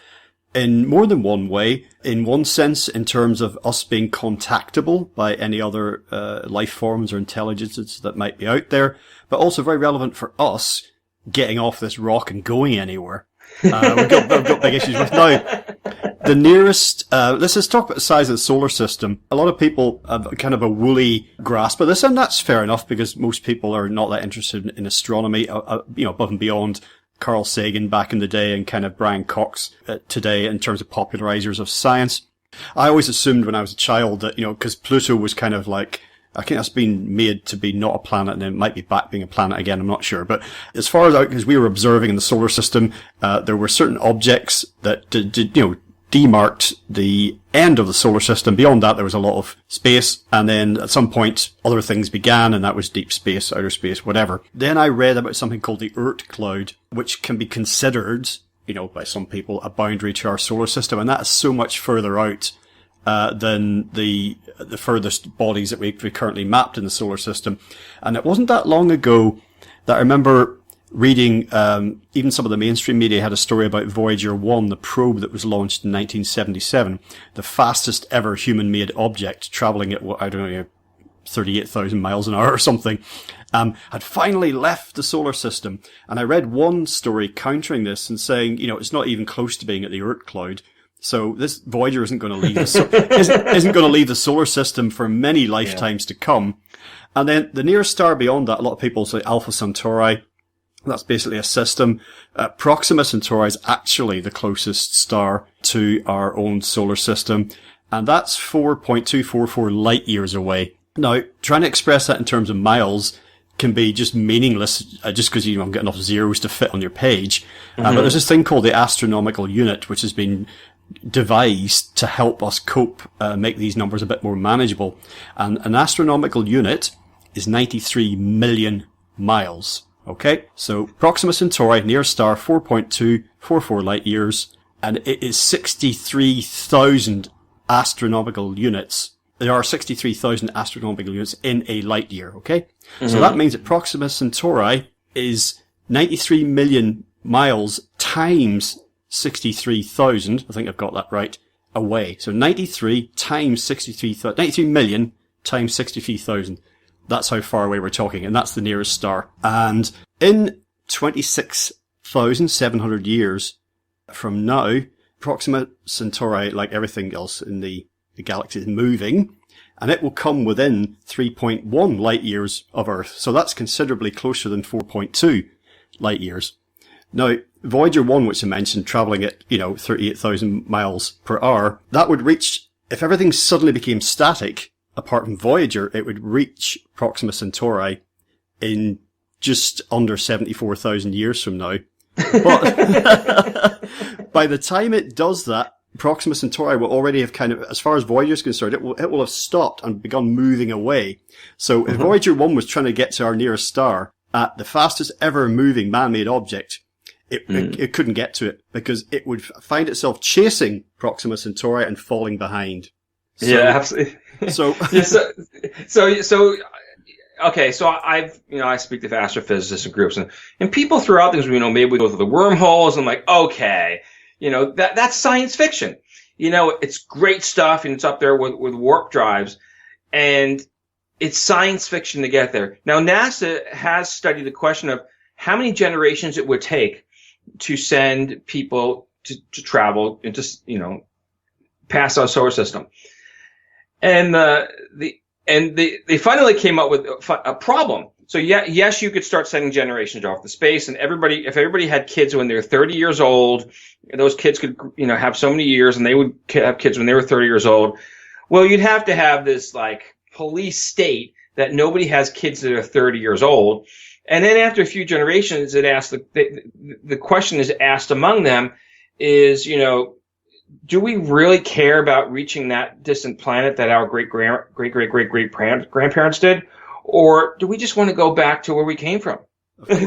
in more than one way. In one sense, in terms of us being contactable by any other life forms or intelligences that might be out there, but also very relevant for us getting off this rock and going anywhere. We've got big issues with now. The nearest, let's just talk about the size of the solar system. A lot of people have kind of a woolly grasp of this, and that's fair enough because most people are not that interested in astronomy, above and beyond Carl Sagan back in the day and kind of Brian Cox today in terms of popularizers of science. I always assumed when I was a child that, because Pluto was kind of like, I think that's been made to be not a planet, and it might be back being a planet again, I'm not sure. But as far as we were observing in the solar system, there were certain objects that did demarked the end of the solar system. Beyond that, there was a lot of space. And then at some point, other things began, and that was deep space, outer space, whatever. Then I read about something called the Oort cloud, which can be considered, by some people, a boundary to our solar system. And that is so much further out than the furthest bodies that we currently mapped in the solar system. And it wasn't that long ago that I remember reading, even some of the mainstream media had a story about Voyager 1, the probe that was launched in 1977, the fastest ever human-made object, traveling at, 38,000 miles an hour or something, had finally left the solar system. And I read one story countering this and saying, it's not even close to being at the Oort cloud. So this Voyager isn't going to leave isn't going to leave the solar system for many lifetimes to come. And then the nearest star beyond that, a lot of people say Alpha Centauri. That's basically a system. Proxima Centauri is actually the closest star to our own solar system, and that's 4.244 light years away. Now, trying to express that in terms of miles can be just meaningless, just because you don't get enough zeros to fit on your page. But there's this thing called the astronomical unit, which has been devised to help us cope, make these numbers a bit more manageable. And an astronomical unit is 93 million miles. Okay, so Proxima Centauri, nearest star, 4.244 light years, and it is 63,000 astronomical units. There are 63,000 astronomical units in a light year, okay? So that means that Proxima Centauri is 93 million miles times 63,000, I think I've got that right, away. So 93 times 63,000, 93 million times 63,000. That's how far away we're talking, and that's the nearest star. And in 26,700 years from now, Proxima Centauri, like everything else in the galaxy, is moving, and it will come within 3.1 light years of Earth. So that's considerably closer than 4.2 light years. Now, Voyager 1, which I mentioned, traveling at, 38,000 miles per hour, that would reach, if everything suddenly became static, apart from Voyager, it would reach Proxima Centauri in just under 74,000 years from now. But by the time it does that, Proxima Centauri will already have as far as Voyager is concerned, it will have stopped and begun moving away. So if Voyager 1 was trying to get to our nearest star at the fastest ever moving man-made object, it couldn't get to it because it would find itself chasing Proxima Centauri and falling behind. So, yeah, absolutely. So, okay, so I speak to astrophysicists and groups, and people throw out things, maybe we go through the wormholes. I'm like, okay, that's science fiction. It's great stuff, and it's up there with warp drives, and it's science fiction to get there. Now, NASA has studied the question of how many generations it would take to send people to travel into, past our solar system. And they finally came up with a problem. So yes, you could start sending generations off to space, and if everybody had kids when they were 30 years old, those kids could, have so many years, and they would have kids when they were 30 years old. Well, you'd have to have this police state that nobody has kids that are 30 years old. And then after a few generations, the question is asked among them is, do we really care about reaching that distant planet that our great grandparents did, or do we just want to go back to where we came from?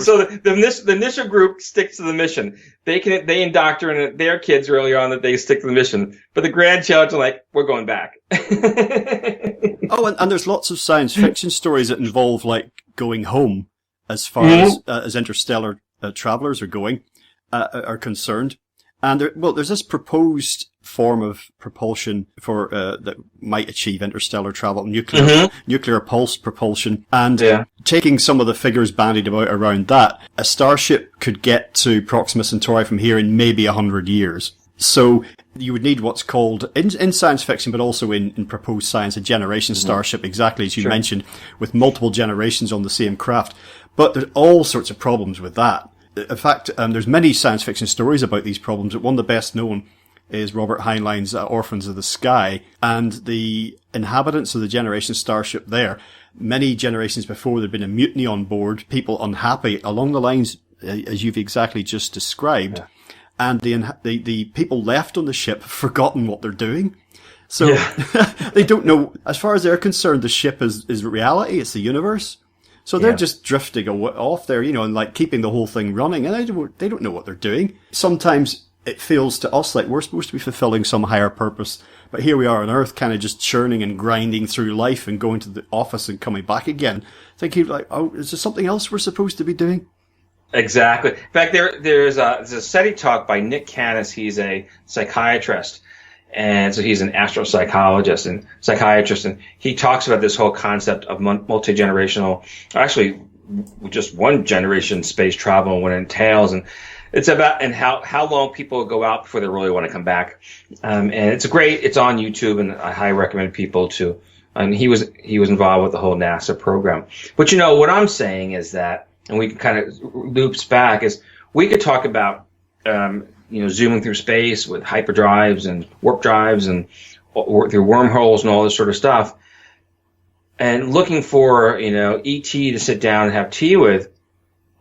So the initial group sticks to the mission. They indoctrinate their kids early on that they stick to the mission, but the grandchildren are like, we're going back. Oh, and there's lots of science fiction stories that involve going home as far as interstellar travelers are concerned. And there's this proposed form of propulsion for that might achieve interstellar travel, nuclear pulse propulsion. And taking some of the figures bandied about around that, a Starship could get to Proxima Centauri from here in maybe 100 years. So you would need what's called, in science fiction, but also in proposed science, a generation Starship, exactly as you mentioned, with multiple generations on the same craft. But there's all sorts of problems with that. In fact, there's many science fiction stories about these problems, but one of the best known is Robert Heinlein's Orphans of the Sky, and the inhabitants of the generation Starship there. Many generations before, there'd been a mutiny on board, people unhappy along the lines as you've exactly just described. and the people left on the ship have forgotten what they're doing. So they don't know, as far as they're concerned, the ship is reality, it's the universe. So they're just drifting off there, and like keeping the whole thing running, and they don't know what they're doing. Sometimes it feels to us like we're supposed to be fulfilling some higher purpose, but here we are on Earth, kind of just churning and grinding through life and going to the office and coming back again, thinking like, oh, is there something else we're supposed to be doing? Exactly. In fact, there's a study talk by Nick Canis. He's a psychiatrist, and so he's an astropsychologist and psychiatrist, and he talks about this whole concept of multi-generational, actually just one generation space travel and what it entails, and it's about and how long people go out before they really want to come back. And it's on YouTube, and I highly recommend people to. And he was involved with the whole NASA program. But what I'm saying is that, and we can kind of loops back, is we could talk about zooming through space with hyperdrives and warp drives and through wormholes and all this sort of stuff, and looking for ET to sit down and have tea with.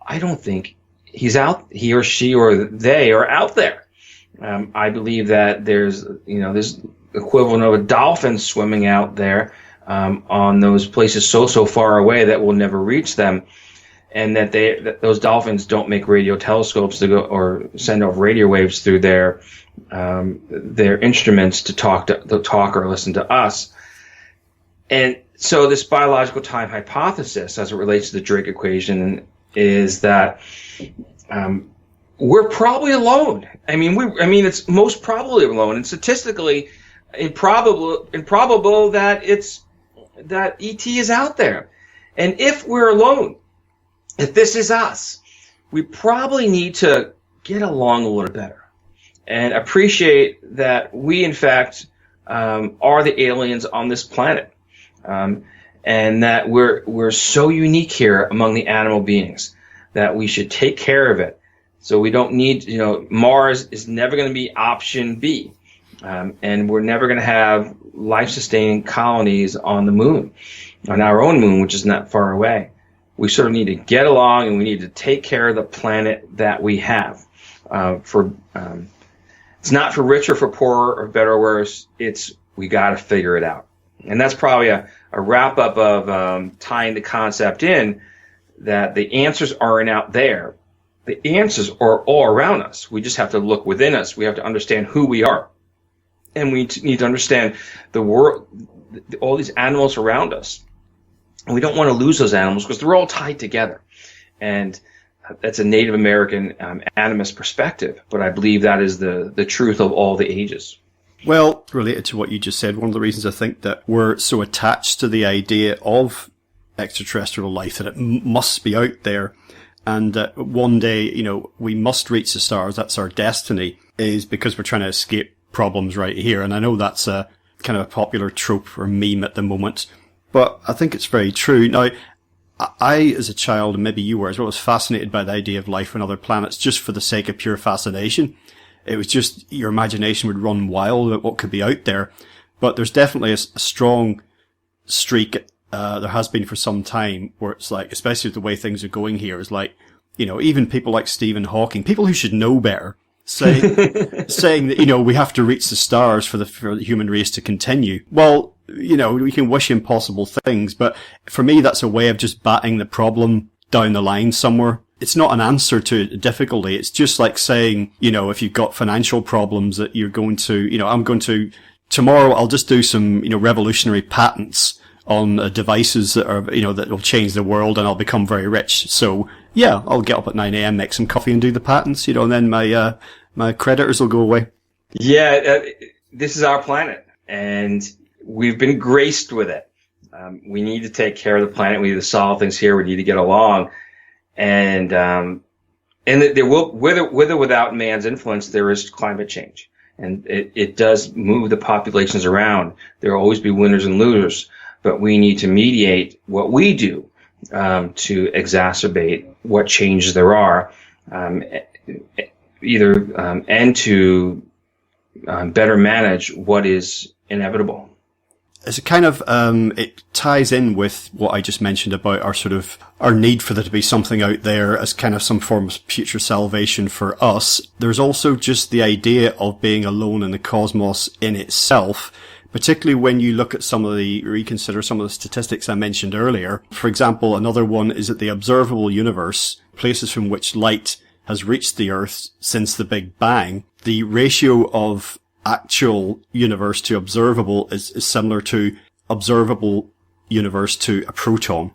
I don't think he or she or they are out there. I believe that there's equivalent of a dolphin swimming out there on those places so far away that we'll never reach them, and that those dolphins don't make radio telescopes to go or send off radio waves through their instruments to talk or listen to us. And so this biological time hypothesis, as it relates to the Drake equation, is that we're probably alone. I mean, it's most probably alone, and statistically improbable that ET is out there. And if we're alone, if this is us, we probably need to get along a little better and appreciate that we, in fact, are the aliens on this planet, and that we're so unique here among the animal beings that we should take care of it. So we don't need, Mars is never going to be option B, and we're never going to have life-sustaining colonies on the moon, on our own moon, which is not far away. We sort of need to get along, and we need to take care of the planet that we have. It's not for richer, for poorer, or better or worse. We got to figure it out. And that's probably a wrap-up of tying the concept in, that the answers aren't out there. The answers are all around us. We just have to look within us. We have to understand who we are. And we need to understand the world, all these animals around us. And we don't want to lose those animals because they're all tied together. And that's a Native American animist perspective. But I believe that is the truth of all the ages. Well, related to what you just said, one of the reasons I think that we're so attached to the idea of extraterrestrial life, that it must be out there, and one day, we must reach the stars, that's our destiny, is because we're trying to escape problems right here. And I know that's a kind of a popular trope or meme at the moment, but I think it's very true. Now, I, as a child, and maybe you were as well, was fascinated by the idea of life on other planets just for the sake of pure fascination. It was just, your imagination would run wild at what could be out there. But there's definitely a strong streak, there has been for some time, where it's like, especially with the way things are going here, is like, even people like Stephen Hawking, people who should know better, saying that, we have to reach the stars for the human race to continue. Well, we can wish impossible things, but for me, that's a way of just batting the problem down the line somewhere. It's not an answer to difficulty. It's just like saying, if you've got financial problems, that you're going to, tomorrow I'll just do some, revolutionary patents on devices that are, that will change the world, and I'll become very rich. So yeah, I'll get up at 9 a.m., make some coffee and do the patents, and then my creditors will go away. Yeah, this is our planet, and we've been graced with it. We need to take care of the planet. We need to solve things here. We need to get along. And there will, with or without man's influence, there is climate change. And it does move the populations around. There will always be winners and losers, but we need to mediate what we do, to exacerbate what changes there are, and to better manage what is inevitable. it's a kind of, it ties in with what I just mentioned about our need for there to be something out there as kind of some form of future salvation for us. There's also just the idea of being alone in the cosmos in itself, particularly when you look at reconsider some of the statistics I mentioned earlier. For example, another one is that the observable universe, places from which light has reached the Earth since the Big Bang, the ratio of actual universe to observable is similar to observable universe to a proton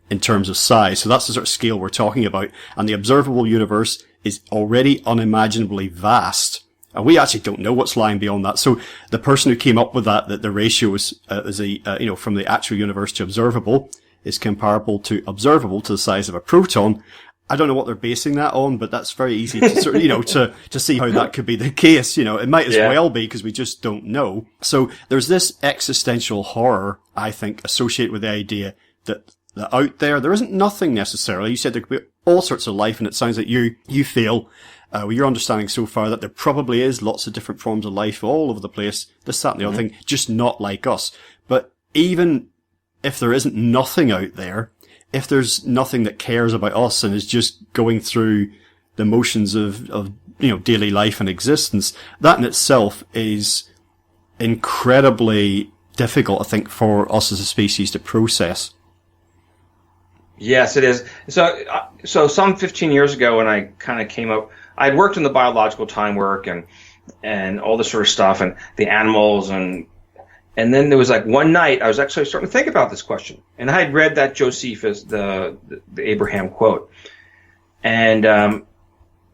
in terms of size. So that's the sort of scale we're talking about. And the observable universe is already unimaginably vast. And we actually don't know what's lying beyond that. So the person who came up with that the ratio is from the actual universe to observable is comparable to observable to the size of a proton. I don't know what they're basing that on, but that's very easy to sort of, to see how that could be the case. It might as well be because we just don't know. So there's this existential horror, I think, associated with the idea that out there isn't nothing necessarily. You said there could be all sorts of life, and it sounds like you feel, with your understanding so far, that there probably is lots of different forms of life all over the place, this, that, and the other thing, just not like us. But even if there isn't nothing out there, if there's nothing that cares about us and is just going through the motions of daily life and existence, that in itself is incredibly difficult, I think, for us as a species to process. Yes, it is. So some 15 years ago, when I kind of came up, I'd worked in the biological time work and all this sort of stuff, and the animals, and then there was like one night I was actually starting to think about this question, and I had read that Josephus, the Abraham quote, and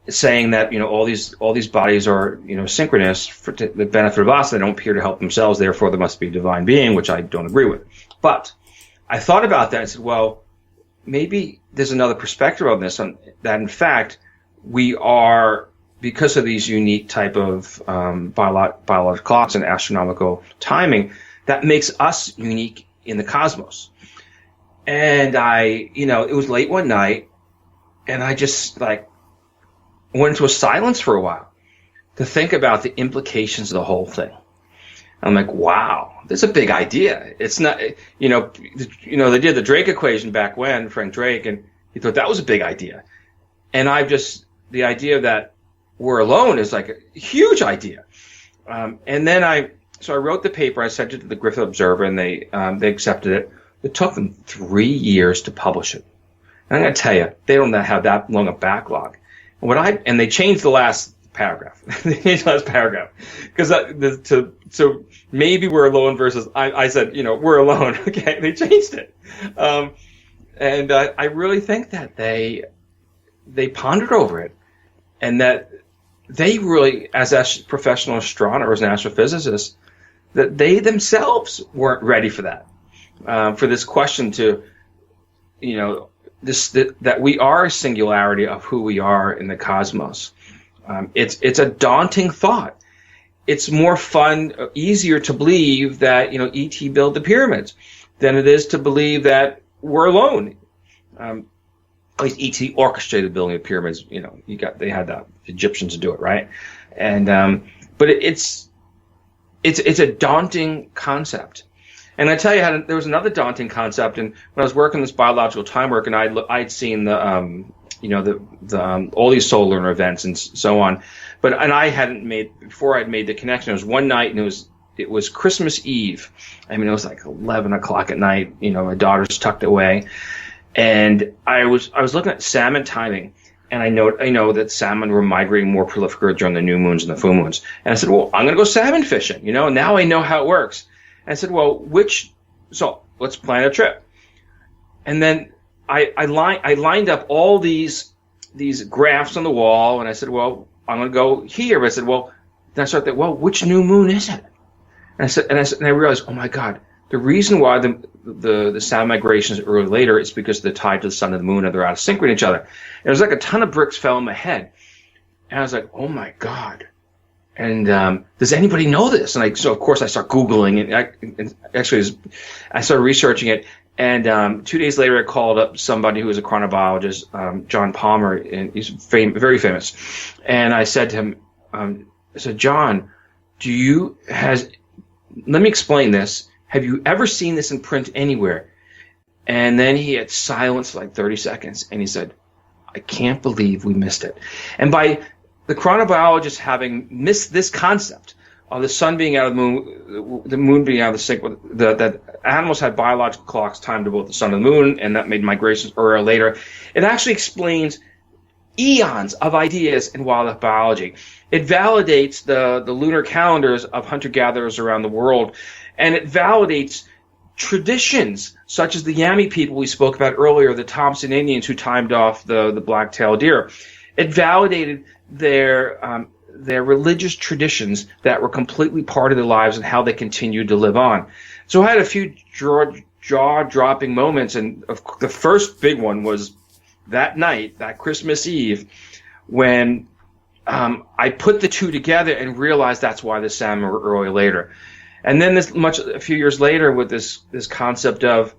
saying that all these bodies are synchronous for the benefit of us. They don't appear to help themselves, therefore there must be a divine being, which I don't agree with. But I thought about that and said, well, maybe there's another perspective on this, that in fact we are, because of these unique type of biological clocks and astronomical timing, that makes us unique in the cosmos. And it was late one night, and I just went into a silence for a while to think about the implications of the whole thing. I'm like, wow, this is a big idea. It's not, they did the Drake equation back when, Frank Drake, and he thought that was a big idea. And the idea that we're alone is like a huge idea. And then I wrote the paper, I sent it to the Griffith Observer, and they accepted it. It took them 3 years to publish it. And I'm going to tell you, they don't have that long a backlog. And they changed the last paragraph. They changed the last paragraph. Because so maybe we're alone versus, I said, we're alone. Okay, they changed it. And I really think that they pondered over it, and that they really, as professional astronomers and astrophysicists, that they themselves weren't ready for that, for this question to, that we are a singularity of who we are in the cosmos. It's a daunting thought. It's more fun, easier to believe that E.T. built the pyramids than it is to believe that we're alone. At least E.T. orchestrated building the pyramids. They had the Egyptians to do it, right? And but it's a daunting concept. And I tell you, there was another daunting concept. And when I was working this biological time work, and I'd seen the all these solar events and so on, and I hadn't made the connection. It was one night, and it was Christmas Eve. I mean, it was like 11 o'clock at night. My daughter's tucked away. And I was looking at salmon timing, and I know that salmon were migrating more prolifically during the new moons and the full moons. And I said, well, I'm going to go salmon fishing. Now I know how it works. And I said, well, so let's plan a trip. And then I lined up all these graphs on the wall, and I said, well, I'm going to go here. But I said, well, then I started thinking, well, which new moon is it? And I realized, oh my God, the reason why the sound migrations early later is because they're tied to the sun and the moon, and they're out of sync with each other. And it was like a ton of bricks fell in my head, and I was like, oh my God. And does anybody know this? And so of course I start Googling, and I started researching it. And 2 days later, I called up somebody who was a chronobiologist, John Palmer, and he's very famous. And I said to him, I said, John, let me explain this, Have you ever seen this in print anywhere? And then he had silence for like 30 seconds, and he said, I can't believe we missed it. And by the chronobiologists having missed this concept of the sun being out of the moon being out of the sync, that animals had biological clocks timed to both the sun and the moon, and that made migrations earlier or later, it actually explains eons of ideas in wildlife biology. It validates the lunar calendars of hunter-gatherers around the world, and it validates traditions such as the Yami people we spoke about earlier, the Thompson Indians who timed off the black-tailed deer. It validated their religious traditions that were completely part of their lives and how they continued to live on. So I had a few jaw-dropping moments, and the first big one was that night, that Christmas Eve, when I put the two together and realized that's why the salmon were early later. And then a few years later, with this concept of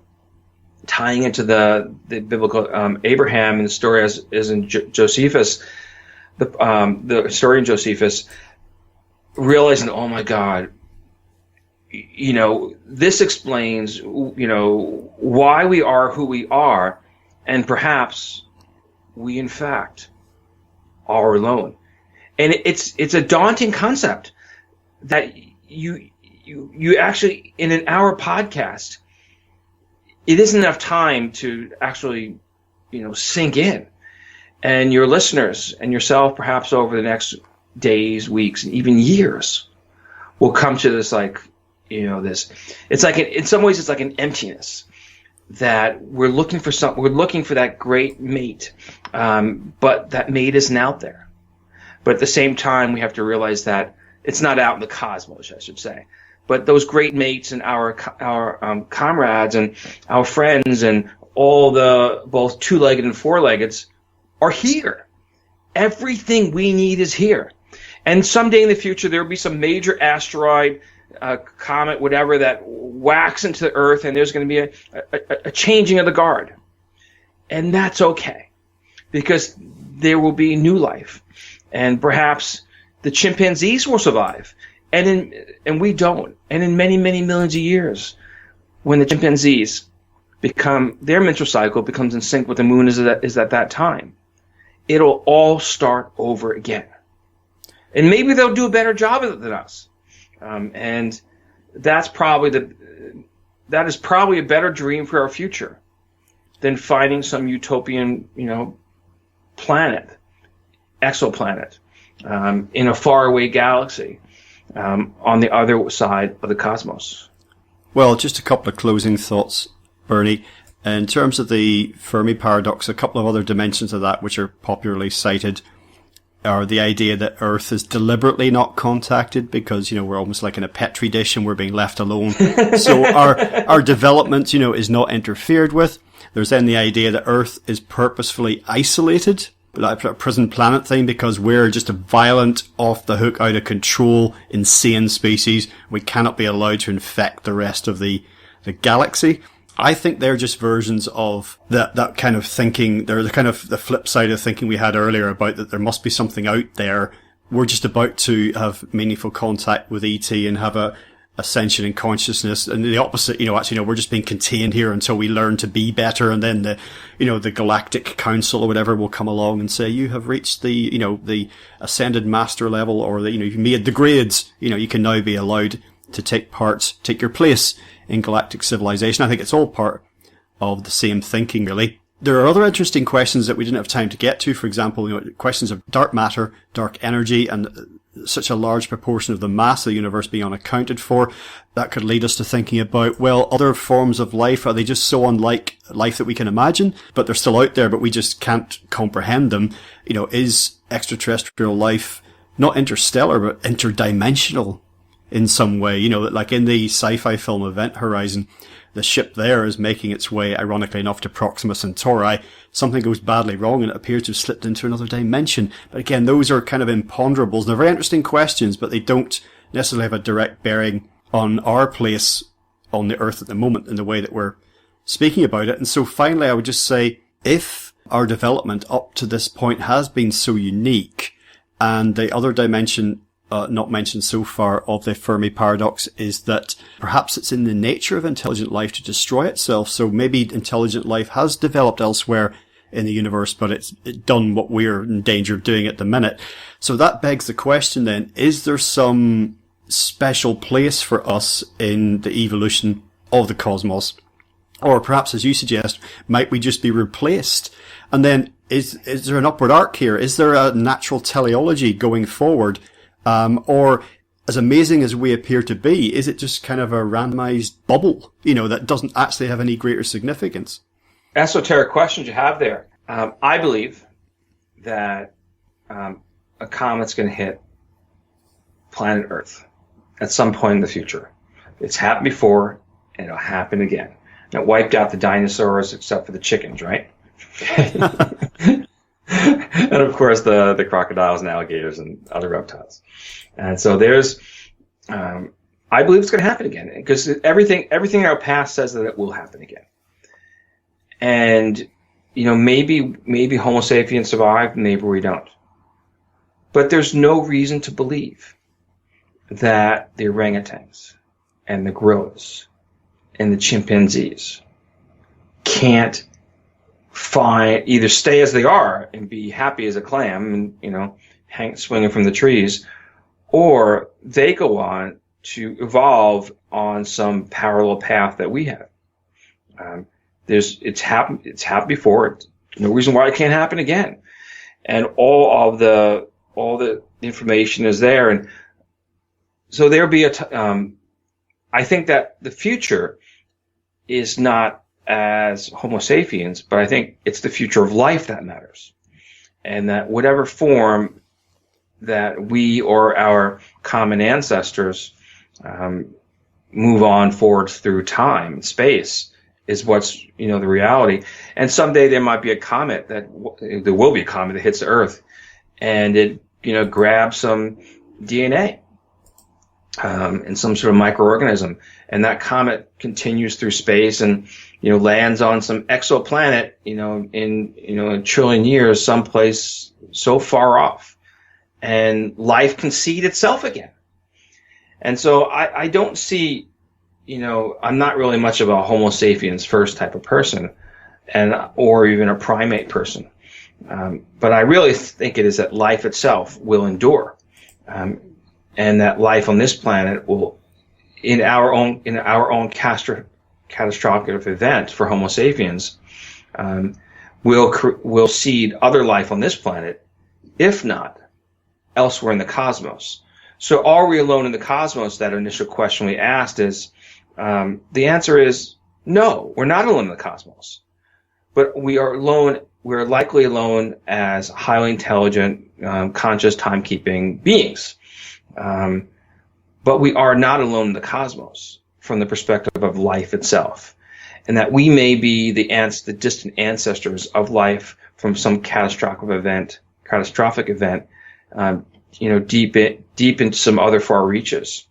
tying into the biblical Abraham and the story as in Josephus, the historian Josephus, realizing, oh my God, this explains, why we are who we are, and perhaps we in fact are alone. And it's a daunting concept that you actually, in an hour podcast, it isn't enough time to actually, sink in. And your listeners and yourself, perhaps over the next days, weeks, and even years, will come to this, this. It's like, in some ways, it's like an emptiness that we're looking for we're looking for that great mate, but that mate isn't out there. But at the same time, we have to realize that it's not out in the cosmos, I should say. But those great mates and our comrades and our friends and all the both two-legged and four-leggeds are here. Everything we need is here. And someday in the future, there will be some major asteroid, comet, whatever, that whacks into the Earth, and there's going to be a changing of the guard. And that's okay, because there will be new life. And perhaps the chimpanzees will survive, and we don't. And in many, many millions of years, when the chimpanzees their menstrual cycle becomes in sync with the moon is at that time, it'll all start over again. And maybe they'll do a better job of it than us. And that is probably a better dream for our future than finding some utopian, planet, exoplanet, in a faraway galaxy, on the other side of the cosmos. Well, just a couple of closing thoughts, Bernie. In terms of the Fermi Paradox, a couple of other dimensions of that which are popularly cited are the idea that Earth is deliberately not contacted because, we're almost like in a petri dish and we're being left alone. So our development, is not interfered with. There's then the idea that Earth is purposefully isolated, like a prison planet thing, because we're just a violent, off the hook, out of control, insane species. We cannot be allowed to infect the rest of the galaxy. I think they're just versions of that kind of thinking. They're the kind of the flip side of thinking we had earlier about that there must be something out there. We're just about to have meaningful contact with ET and have a ascension in consciousness, and the opposite, we're just being contained here until we learn to be better, and then the Galactic Council or whatever will come along and say, you have reached the ascended master level, or you've made the grades, you can now be allowed to take your place in galactic civilization. I think it's all part of the same thinking, really. There are other interesting questions that we didn't have time to get to. For example, questions of dark matter, dark energy, and such a large proportion of the mass of the universe being unaccounted for. That could lead us to thinking about, well, other forms of life, are they just so unlike life that we can imagine, but they're still out there, but we just can't comprehend them? Is extraterrestrial life not interstellar, but interdimensional in some way? Like in the sci-fi film Event Horizon, the ship there is making its way, ironically enough, to Proxima Centauri. Something goes badly wrong and it appears to have slipped into another dimension. But again, those are kind of imponderables. They're very interesting questions, but they don't necessarily have a direct bearing on our place on the Earth at the moment in the way that we're speaking about it. And so finally, I would just say, if our development up to this point has been so unique, and the other dimension not mentioned so far of the Fermi Paradox is that perhaps it's in the nature of intelligent life to destroy itself. So maybe intelligent life has developed elsewhere in the universe, but it's done what we're in danger of doing at the minute. So that begs the question then, is there some special place for us in the evolution of the cosmos? Or perhaps, as you suggest, might we just be replaced? And then is there an upward arc here? Is there a natural teleology going forward? Or as amazing as we appear to be, is it just kind of a randomized bubble, that doesn't actually have any greater significance? Esoteric questions you have there. I believe that a comet's going to hit planet Earth at some point in the future. It's happened before, and it'll happen again. And it wiped out the dinosaurs except for the chickens, right? And of course the crocodiles and alligators and other reptiles. And so I believe it's going to happen again, because everything in our past says that it will happen again. And maybe Homo sapiens survive, maybe we don't. But there's no reason to believe that the orangutans and the gorillas and the chimpanzees can't either stay as they are and be happy as a clam and hang swinging from the trees, or they go on to evolve on some parallel path that we have. It's happened before. No reason why it can't happen again. And all the information is there, and so there'll be I think that the future is not as Homo sapiens, but I think it's the future of life that matters. And that whatever form that we or our common ancestors move on forward through time and space is what's, the reality. And someday there might be a comet there will be a comet that hits the Earth, and it, grabs some DNA in some sort of microorganism, and that comet continues through space and lands on some exoplanet in a trillion years someplace so far off, and life can seed itself again. And so I don't see, I'm not really much of a Homo sapiens first type of person, or even a primate person, but I really think it is that life itself will endure. And that life on this planet will, in our own catastrophic event for Homo sapiens, will seed other life on this planet, if not elsewhere in the cosmos. So, are we alone in the cosmos? That initial question we asked is, the answer is no. We're not alone in the cosmos, but we are alone. We're likely alone as highly intelligent, conscious, timekeeping beings. But we are not alone in the cosmos from the perspective of life itself, and that we may be the distant ancestors of life from some catastrophic event, deep into some other far reaches,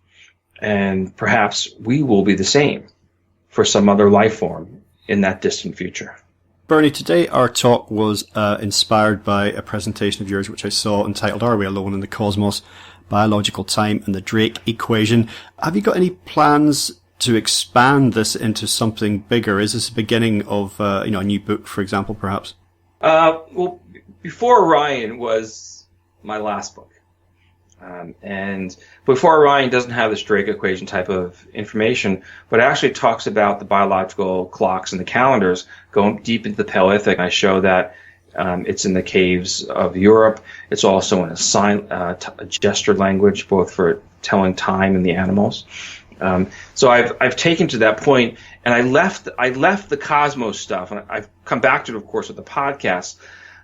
and perhaps we will be the same for some other life form in that distant future. Bernie, today our talk was inspired by a presentation of yours which I saw entitled "Are We Alone in the Cosmos? Biological Time and the Drake Equation." Have you got any plans to expand this into something bigger? Is this the beginning of a new book, for example, perhaps? Well, Before Orion was my last book. And Before Orion doesn't have this Drake equation type of information, but it actually talks about the biological clocks and the calendars going deep into the Paleolithic. I show that it's in the caves of Europe. It's also in a gesture language, both for telling time and the animals. So I've taken to that point, and I left the cosmos stuff, and I've come back to it, of course, with the podcast.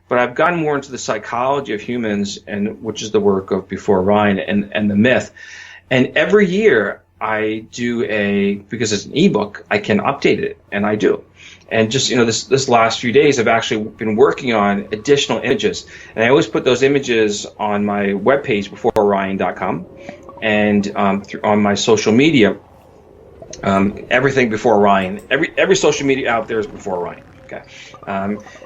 But I've gotten more into the psychology of humans, and which is the work of Before Orion and the myth. And every year I do because it's an ebook, I can update it, and I do. And just, this last few days, I've actually been working on additional images. And I always put those images on my webpage, beforeorion.com, and on my social media, everything Before Orion. Every social media out there is Before Orion. Okay.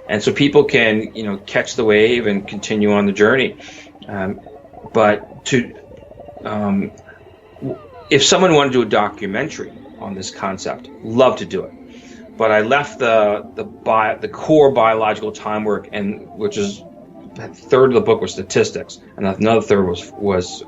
And so people can, catch the wave and continue on the journey. But if someone wanted to do a documentary on this concept, love to do it. But I left the core biological time work, and which is a third of the book was statistics, and another third was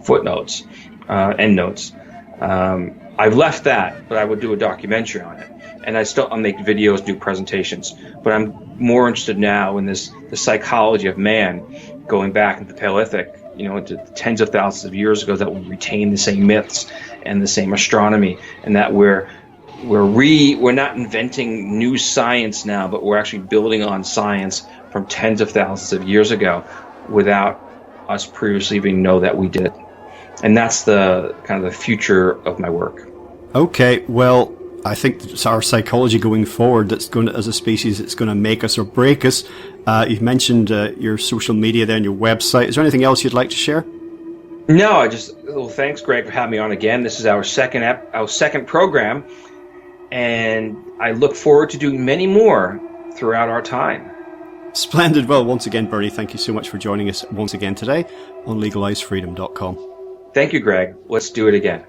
footnotes, endnotes. I've left that, but I would do a documentary on it, and I'll make videos, do presentations. But I'm more interested now in the psychology of man, going back into the Paleolithic, into tens of thousands of years ago, that we retain the same myths and the same astronomy, and that we're not inventing new science now, but we're actually building on science from tens of thousands of years ago without us previously even know that we did it. And that's the kind of the future of my work. Okay, well, I think it's our psychology going forward that's going to, as a species, it's going to make us or break us. You've mentioned your social media there and your website. Is there anything else you'd like to share? No, thanks, Greg, for having me on again. This is our second program, and I look forward to doing many more throughout our time. Splendid. Well, once again, Bernie, thank you so much for joining us once again today on legalizefreedom.com. Thank you, Greg. Let's do it again.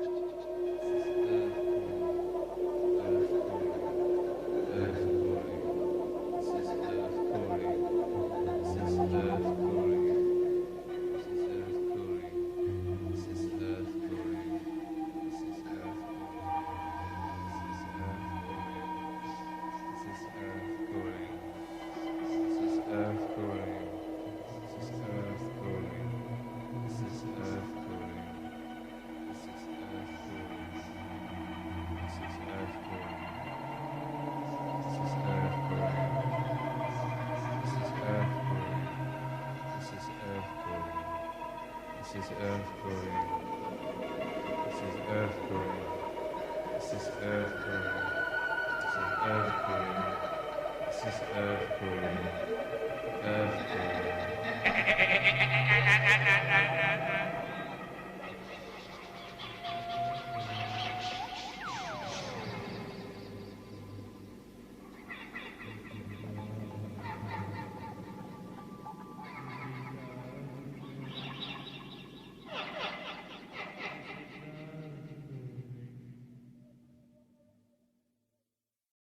This is Earth growing. This is Earth growing. This is Earth growing. This is Earth growing. This is Earth growing. Earth growing.